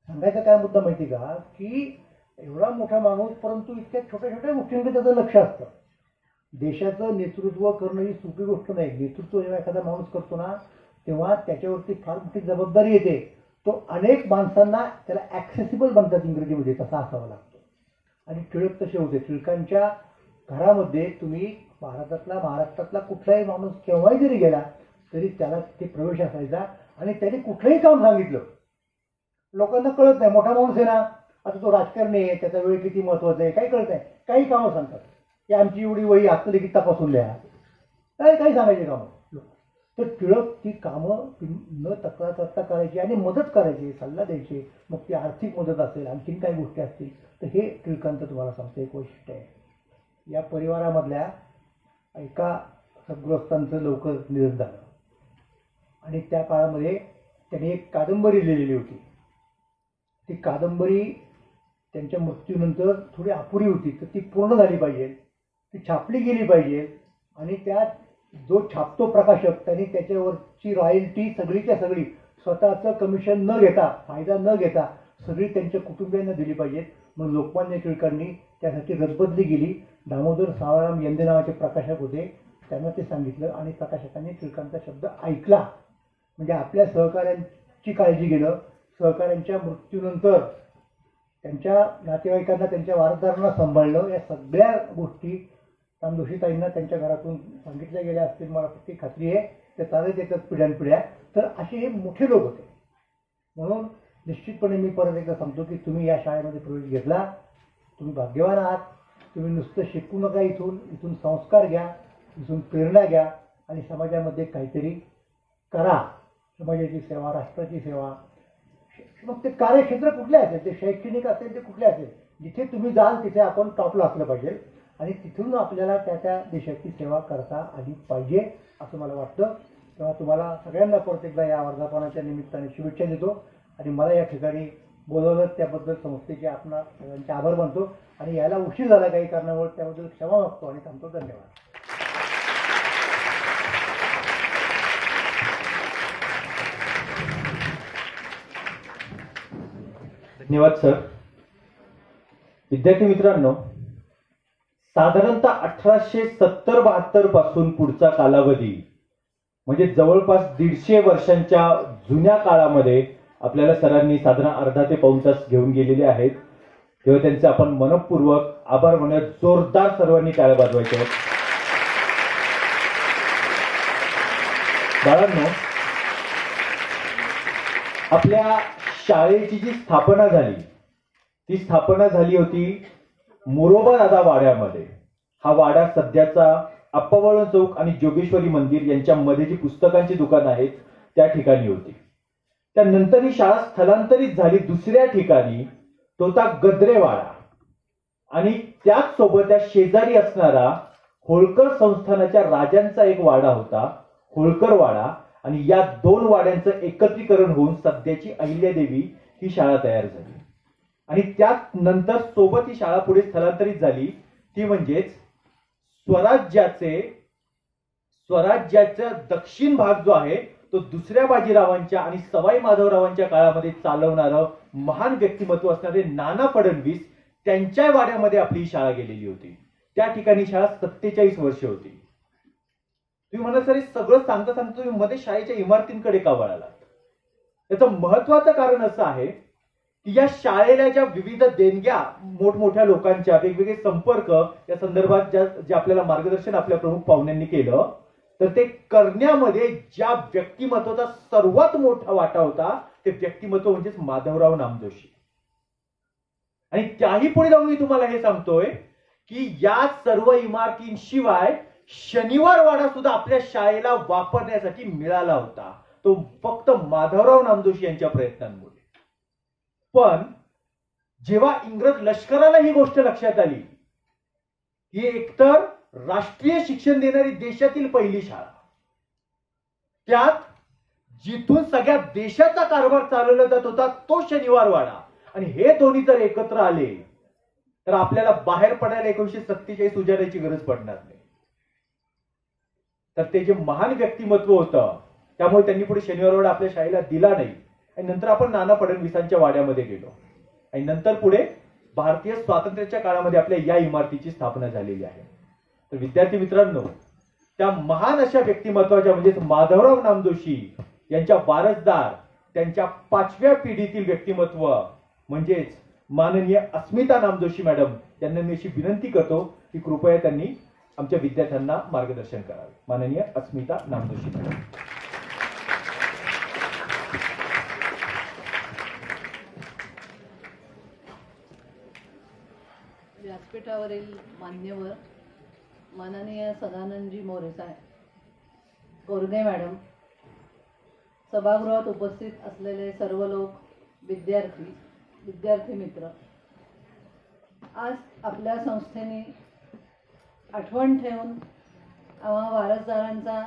सांगायचा काय मुद्दा माहिती का, की एवढा मोठा माणूस परंतु इतक्या छोट्या छोट्या गोष्टींकडे त्याचं लक्ष असतं. देशाचं नेतृत्व करणं ही सोपी गोष्ट नाही. नेतृत्व जेव्हा एखादा माणूस करतो ना, तेव्हा त्याच्यावरती फार मोठी जबाबदारी येते. तो अनेक माणसांना, त्याला ॲक्सेसिबल म्हणतात इंग्रजीमध्ये, तसा असावा लागतो. आणि टिळक तसे होते. टिळकांच्या घरामध्ये तुम्ही महाराष्ट्रातला कुठलाही माणूस केव्हाही जरी गेला तरी त्याला ते प्रवेश असायचा. आणि त्याने कुठलंही काम सांगितलं, लोकांना कळत नाही, मोठा माणूस आहे ना, आता तो राजकारणी आहे, त्याचा वेळ किती महत्वाचा आहे, काही कळत नाही. काही कामं सांगतात की आमची एवढी वही हस्तलिखित तपासून लिहा, काही सांगायचे कामं. तर टिळक ती कामं न तक्रार करता करायची आणि मदत करायची, सल्ला द्यायचे. मग ती आर्थिक मदत असेल, आणखीन काही गोष्टी असतील, तर हे टिळकांचं तुम्हाला सांगतो एक वैशिष्ट्य आहे. या परिवारामधल्या एका सद्गृहस्थांचं लवकर निधन झालं आणि त्या काळामध्ये त्यांनी एक कादंबरी लिहिलेली होती. ती कादंबरी त्यांच्या मृत्यूनंतर थोडी अपुरी होती, तर ती पूर्ण झाली पाहिजे, ती छापली गेली पाहिजे. आणि त्या जो छापतो प्रकाशक त्यांनी त्याच्यावरची रॉयल्टी सगळीच्या सगळी स्वतःचं कमिशन न घेता, फायदा न घेता सगळी त्यांच्या कुटुंबियांना दिली पाहिजेत. मग लोकमान्य टिळकांनी त्यासाठी रदबदली गेली. दामोदर सावळराम यंदे नावाचे प्रकाशक होते, त्यांना ते सांगितलं आणि प्रकाशकांनी टिळकांचा शब्द ऐकला. म्हणजे आपल्या सहकाऱ्यांची काळजी घेणं, सहकाऱ्यांच्या मृत्यूनंतर त्यांच्या नातेवाईकांना, त्यांच्या वारसदारांना सांभाळणं, या सगळ्या गोष्टी रामजोशीताईंना त्यांच्या घरातून सांगितल्या गेल्या असतील, मला पक्की खात्री आहे. ते चालत येतात पिढ्यानपिढ्या. तर असे हे मोठे लोक होते. म्हणून निश्चितपणे मी परत एकदा सांगतो की तुम्ही या शाळेमध्ये प्रवेश घेतला, तुम्ही भाग्यवान आहात. तुम्ही नुसतं शिकू नका, इथून संस्कार घ्या, इथून प्रेरणा घ्या आणि समाजामध्ये काहीतरी करा. समाजाची सेवा, राष्ट्राची सेवा, मग ते कार्यक्षेत्र कुठले असेल, ते शैक्षणिक असेल, ते कुठले असेल, जिथे तुम्ही जाल तिथे आपण टॉपला असलं पाहिजे आणि तिथून आपल्याला त्या देशाची सेवा करता आली पाहिजे असं मला वाटतं. तेव्हा तुम्हाला सगळ्यांना परत एकदा या वर्धापनाच्या निमित्ताने शुभेच्छा देतो आणि मला या ठिकाणी बोलवलं त्याबद्दल संस्थेचे आपणा सगळ्यांचे आभार मानतो आणि यायला उशीर झाला काही कारणामुळे, त्याबद्दल क्षमा मागतो आणि थांबतो. धन्यवाद. धन्यवाद सर. विद्यार्थी मित्रांनो, साधारणतः 1870-72 पासून पुढचा कालावधी म्हणजे जवळपास 150 वर्षांच्या जुन्या काळामध्ये आपल्याला सरांनी साधारण अर्धा ते पाऊण तास घेऊन गेलेले आहेत. तेव्हा त्यांचे आपण मनपूर्वक आभार मानूया. जोरदार सर्वांनी टाळ्या वाजवायच्या. बाळांनो, आपल्या शाळेची जी स्थापना झाली, ती स्थापना झाली होती मोरोबा दादा वाड्यामध्ये. हा वाडा सध्याचा अप्पावळण चौक आणि जोगेश्वरी मंदिर यांच्यामध्ये जी पुस्तकांची दुकान आहेत त्या ठिकाणी होती. त्यानंतर ही शाळा स्थलांतरित झाली दुसऱ्या ठिकाणी, तो था गद्रेवाडा आणि त्याच सोबत त्या शेजारी असणारा होळकर संस्थानाच्या राजांचा एक वाडा होता, होळकर वाडा. आणि या दोन वाड्यांचं एकत्रीकरण होऊन सध्याची अहिल्यादेवी ही शाळा तयार झाली. आणि त्यानंतर सोबत ही शाळा पुढे स्थलांतरित झाली, ती म्हणजेच स्वराज्याचा दक्षिण भाग जो आहे तो दुसऱ्या बाजीरावांच्या आणि सवाई माधवरावांच्या काळामध्ये चालवणारं महान व्यक्तिमत्व असणारे नाना फडणवीस त्यांच्या वाड्यामध्ये आपली शाळा गेलेली होती. त्या ठिकाणी शाळा 47 वर्ष होती. तुम्ही म्हणा सर, सगळं सांगता सांगता तुम्ही मध्ये शाळेच्या इमारतींकडे का वळालात? त्याचं महत्वाचं कारण असं आहे की या शाळेला ज्या विविध देणग्या मोठमोठ्या लोकांच्या, वेगवेगळे संपर्क या संदर्भात जे आपल्याला मार्गदर्शन आपल्या प्रमुख पाहुण्यांनी केलं, तर ते करण्यामध्ये ज्या व्यक्तिमत्वाचा सर्वात मोठा वाटा होता ते व्यक्तिमत्व म्हणजेच माधवराव नामजोशी. आणि त्याही पुढे जाऊन मी तुम्हाला हे सांगतोय की या सर्व इमारतींशिवाय शनिवार वाडा सुद्धा आपल्या शाळेला वापरण्यासाठी मिळाला होता, तो फक्त माधवराव नामजोशी यांच्या प्रयत्नांमुळे. पण जेव्हा इंग्रज लष्कराला ही गोष्ट लक्षात आली की एकतर राष्ट्रीय शिक्षण देणारी देशातील पहिली शाळा, त्यात जिथून सगळ्या देशाचा कारभार चालवला जात होता तो शनिवार वाडा, आणि हे दोन्ही जर एकत्र आले तर आपल्याला बाहेर पडायला 1947 उजाडायची गरज पडणार नाही. तर ते जे महान व्यक्तिमत्व होतं त्यामुळे त्यांनी पुढे शनिवार वाडा आपल्या शाळेला दिला नाही. आणि नंतर आपण नाना फडणवीसांच्या वाड्यामध्ये गेलो आणि नंतर पुढे भारतीय स्वातंत्र्याच्या काळामध्ये आपल्या या इमारतीची स्थापना झालेली आहे. तर विद्यार्थी मित्रांनो, त्या महान अशा व्यक्तिमत्वाच्या म्हणजेच माधवराव नामजोशी यांच्या वारसदार, त्यांच्या 5व्या पिढीतील व्यक्तिमत्व म्हणजेच माननीय अस्मिता नामजोशी मॅडम यांना मी अशी विनंती करतो की कृपया त्यांनी आमच्या विद्यार्थ्यांना मार्गदर्शन करावे. माननीय अस्मिता नामजोशी मॅडम. व्यासपीठावरील मान्यवर माननीय सदानंदजी मोरे साहेब, कोरगे मॅडम, सभागृहात उपस्थित असलेले सर्व लोक, विद्यार्थी मित्र, आज आपल्या संस्थेने आठवण ठेवून आम्हा वारसदारांचा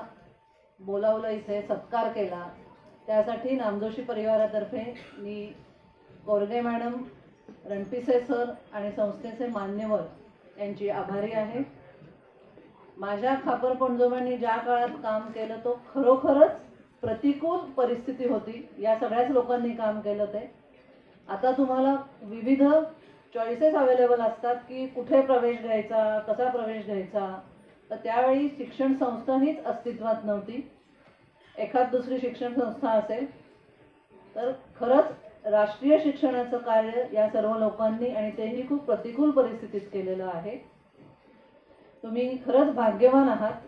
बोलावलं, इथे सत्कार केला, त्यासाठी नामजोशी परिवारातर्फे मी कोरगे मॅडम, रणपिसे सर आणि संस्थेचे मान्यवर यांची आभारी आहे. माझ्या खापर पणजोबांनी ज्या काळात काम केलं तो खरोखरच प्रतिकूल परिस्थिती होती. या सगळ्याच लोकांनी काम केलं ते. आता तुम्हाला विविध चॉईसेस अवेलेबल असतात की कुठे प्रवेश घ्यायचा, कसा प्रवेश घ्यायचा. तर त्यावेळी शिक्षण संस्था हीच अस्तित्वात नव्हती. एखाद दुसरी शिक्षण संस्था असेल तर खरंच राष्ट्रीय शिक्षणाचं कार्य या सर्व लोकांनी आणि तेही खूप प्रतिकूल परिस्थितीत केलेलं आहे. तुम्ही खरंच भाग्यवान आहात.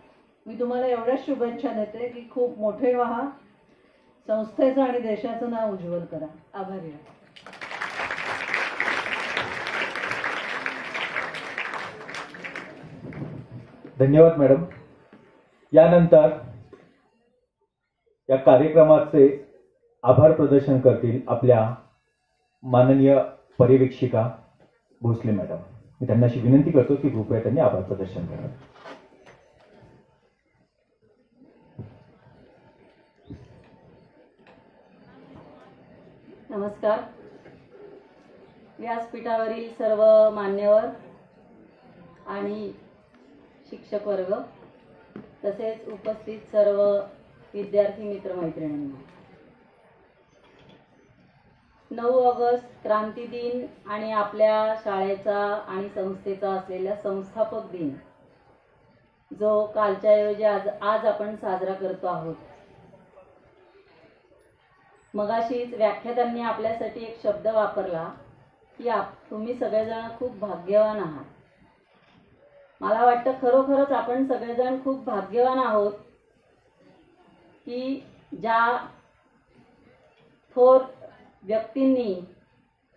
मी तुम्हाला एवढ्याच शुभेच्छा देते की खूप मोठे व्हा, संस्थेचं आणि देशाचं नाव उज्ज्वल करा. आभारी आहे. धन्यवाद मॅडम. यानंतर या कार्यक्रमाचे आभार प्रदर्शन करतील आपल्या माननीय पर्यवेक्षिका भोसले मॅडम. मी त्यांना अशी विनंती करतो की कृपया त्यांनी आभार प्रदर्शन करावे. नमस्कार. व्यासपीठावरील सर्व मान्यवर आणि शिक्षक वर्ग, तसेच उपस्थित सर्व विद्यार्थी मित्रमैत्रिणींना, 9 ऑगस्ट क्रांती दिन आणि आपल्या शाळेचा आणि संस्थेचा असलेला संस्थापक दिन, जो कालच्या ऐवजी आज आपण साजरा करतो आहोत. मगाशीच व्याख्यात्यांनी आपल्यासाठी एक शब्द वापरला की तुम्ही सगळेजण खूप भाग्यवान आहात. मला वाटतं खरोखरच आपण सगळेजण खूप भाग्यवान आहोत की ज्या थोर व्यक्तींनी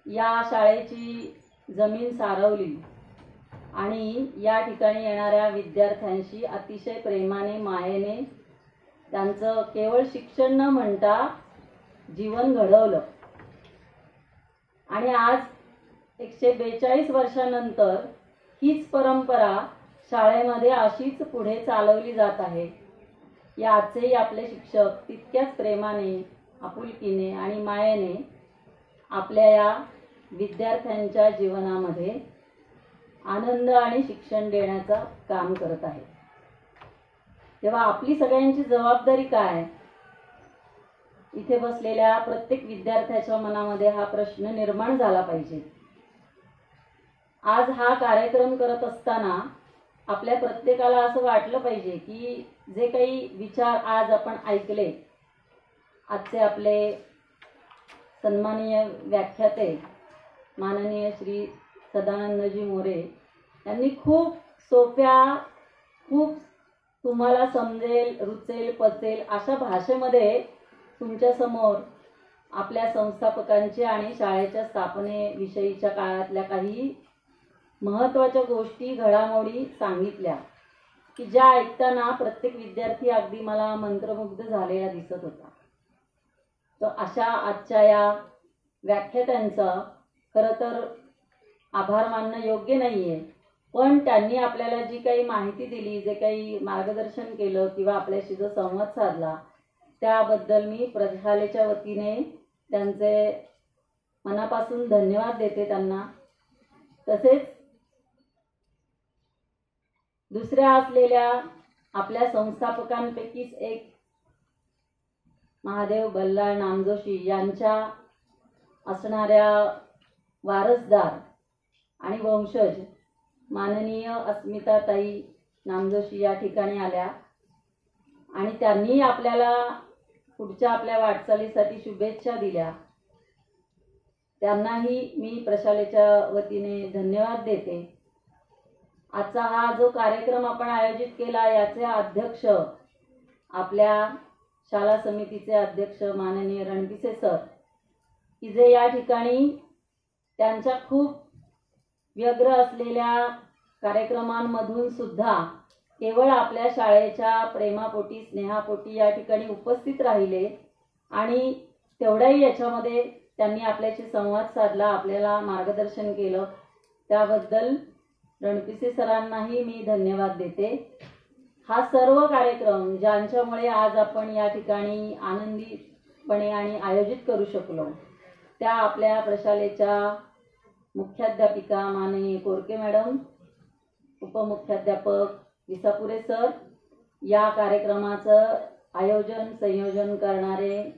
या शाळेची जमीन सारवली आणि या ठिकाणी येणाऱ्या विद्यार्थ्यांशी अतिशय प्रेमाने, मायेने त्यांचं केवळ शिक्षण न म्हणता जीवन घडवलं. आणि आज 142 वर्षानंतर हीच परंपरा शाळेमध्ये अशीच पुढे चालवली जात आहे. या आजचेही आपले शिक्षक तितक्याच प्रेमाने, आपुलकीने आणि मायेने आपल्या या विद्यार्थ्यांच्या जीवनामध्ये आनंद आणि शिक्षण देण्याचं काम करत आहे. तेव्हा आपली सगळ्यांची जबाबदारी काय? इथे बसलेल्या प्रत्येक विद्यार्थ्याच्या मनामध्ये हा प्रश्न निर्माण झाला पाहिजे. आज हा कार्यक्रम करत असताना आपल्या प्रत्येकाला असं वाटलं पाहिजे की जे काही विचार आज आपण ऐकले, आजचे आपले सन्माननीय व्याख्याते माननीय श्री सदानंदजी मोरे यांनी खूप सोप्या, खूप तुम्हाला समजेल, रुचेल, पचेल अशा भाषेमध्ये तुमच्यासमोर आपल्या संस्थापकांचे आणि शाळेच्या स्थापनेविषयीच्या काळातल्या काही महत्त्वाच्या गोष्टी, घडामोडी सांगितल्या की ज्या ऐकताना प्रत्येक विद्यार्थी अगदी मला मंत्रमुग्ध झालेला दिसत होता. तर अशा आजच्या या व्याख्यात्यांचं खरं तर आभार मानणं योग्य नाही आहे, पण त्यांनी आपल्याला जी काही माहिती दिली, जे काही मार्गदर्शन केलं किंवा आपल्याशी जो संवाद साधला, त्याबद्दल मी प्रशालेच्या वतीने त्यांचे मनापासून धन्यवाद देते त्यांना. तसेच दुसऱ्या असलेल्या आपल्या संस्थापकांपैकीच एक महादेव बल्लाळ नामजोशी यांच्या असणाऱ्या वारसदार आणि वंशज माननीय अस्मिताताई नामजोशी या ठिकाणी आल्या आणि त्यांनी आपल्याला पुढच्या आपल्या वाटचालीसाठी शुभेच्छा दिल्या. त्यांनाही मी प्रशालेच्या वतीने धन्यवाद देते. आजचा हा जो कार्यक्रम आपण आयोजित केला, याचे अध्यक्ष आपल्या शाळा समितीचे अध्यक्ष माननीय रणपिसे सर, की जे या ठिकाणी त्यांच्या खूप व्यग्र असलेल्या कार्यक्रमांमधून सुद्धा केवळ आपल्या शाळेच्या प्रेमापोटी, स्नेहापोटी या ठिकाणी उपस्थित राहिले आणि तेवढ्याही याच्यामध्ये त्यांनी आपल्याशी संवाद साधला, आपल्याला मार्गदर्शन केलं, त्याबद्दल रणपिसे सरांनाही मी धन्यवाद देते. हा सर्व कार्यक्रम ज्यांच्यामुळे आज आपण या ठिकाणी आनंदीपणे आणि आयोजित करू शकलो त्या आपल्या प्रशालेच्या मुख्याध्यापिका माननीय कोरके मॅडम, उपमुख्याध्यापक विसापुरे सर, या कार्यक्रमाचं आयोजन संयोजन करणारे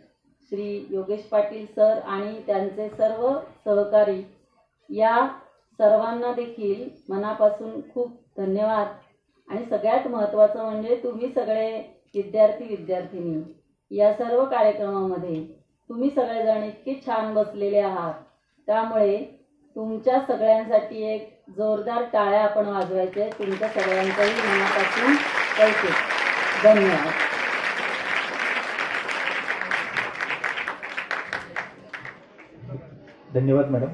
श्री योगेश पाटील सर आणि त्यांचे सर्व सहकारी, या सर्वांना देखील मनापासून खूप धन्यवाद. आणि सगळ्यात महत्त्वाचं म्हणजे तुम्ही सगळे विद्यार्थी या सर्व कार्यक्रमामध्ये तुम्ही सगळेजण इतके छान बसलेले आहात, त्यामुळे तुमच्या सगळ्यांसाठी एक जोरदार टाळ्या आपण वाजवायचे. तुमच्या सगळ्यांचंही मनापासून कौतुक. धन्यवाद. धन्यवाद मॅडम.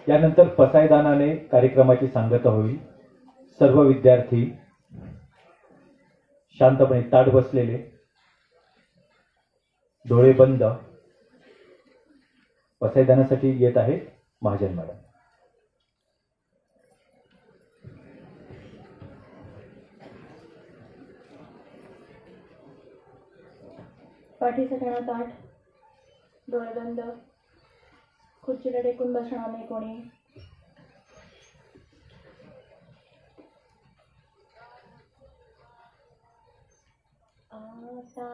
यानंतर पसायदानाने कार्यक्रमाची सांगता होईल. सर्व विद्यार्थी शांतपणे ताठ बसलेले, डोळे बंद. पसायदानासाठी येत आहे महाजन मॅडम. पाठीचा ठणा ताठ, डोळे बंद, खुर्चीला टेकून बसणार नाही कोणी. आता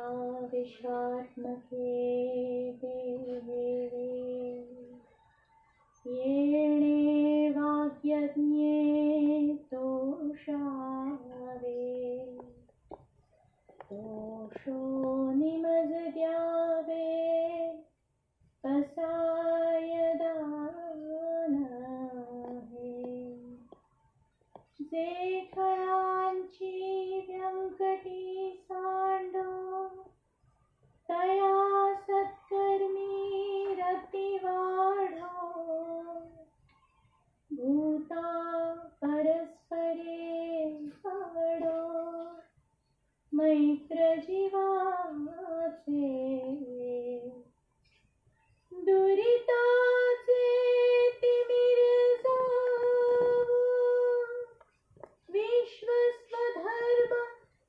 विश्वात्मके देवे येणे वाक्यज्ञे तोषावे, तोषो निमज द्यावे पसायदान हे. जे खळांची व्यंकटी सांडो तया सत्कर्मी रती वाढो. भूता परस्परे पाडो मैत्र जीवाचे. दुरिताचे तिमिर जावो, विश्वस्वधर्म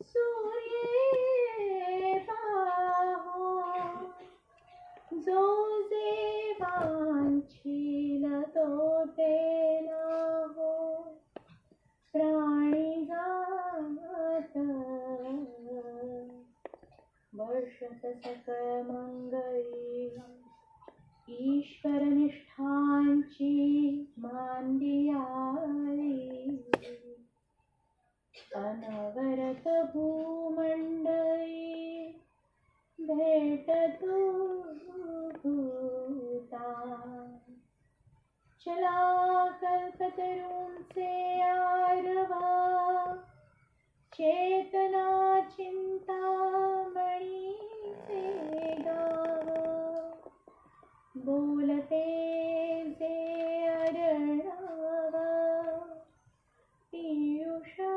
सूर्ये पाहो. जो जे वांछील तो ते नाहो, प्राणी जात वर्षत सकळ मंगळी. ईश्वर निष्ठांची मांदियाळी, अनवरत भूमंडळी भेट भूता. चला कल्पतरूंचे आरवा, चेतना चिंतामणीचे गाव. बोलते जे अरणावा, पियुषाचे.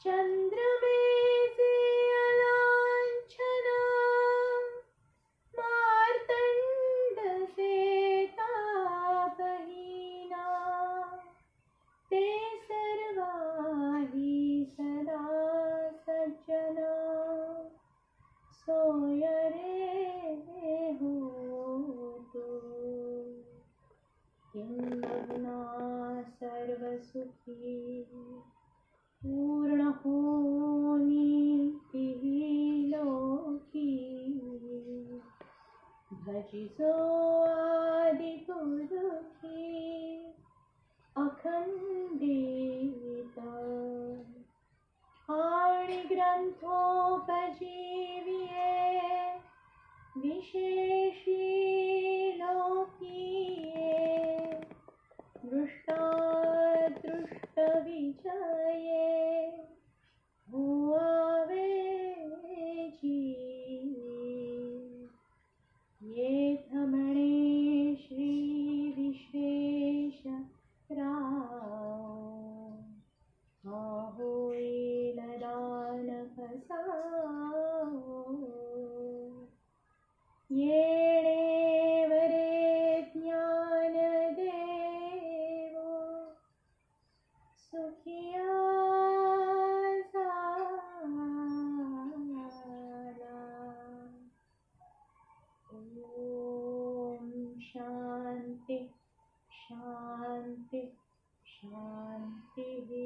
चंद्रमे जे अलांछना, मार्तंड जे तापहीना. ते सर्वाही सदा सज्जना, सोय रे होतो. किंबहुना सर्वसुखी पूर्ण होनी तिही लोकी. भजिजो आदि गुरुकी अखंडित. आणि ग्रंथोपजीविये विशेषी लोकीये. दृष्टादृष्ट विजये हुआवे जी. येथ म्हणे श्री विश्वेश राव, हा होईल दान कसा शांति शांति।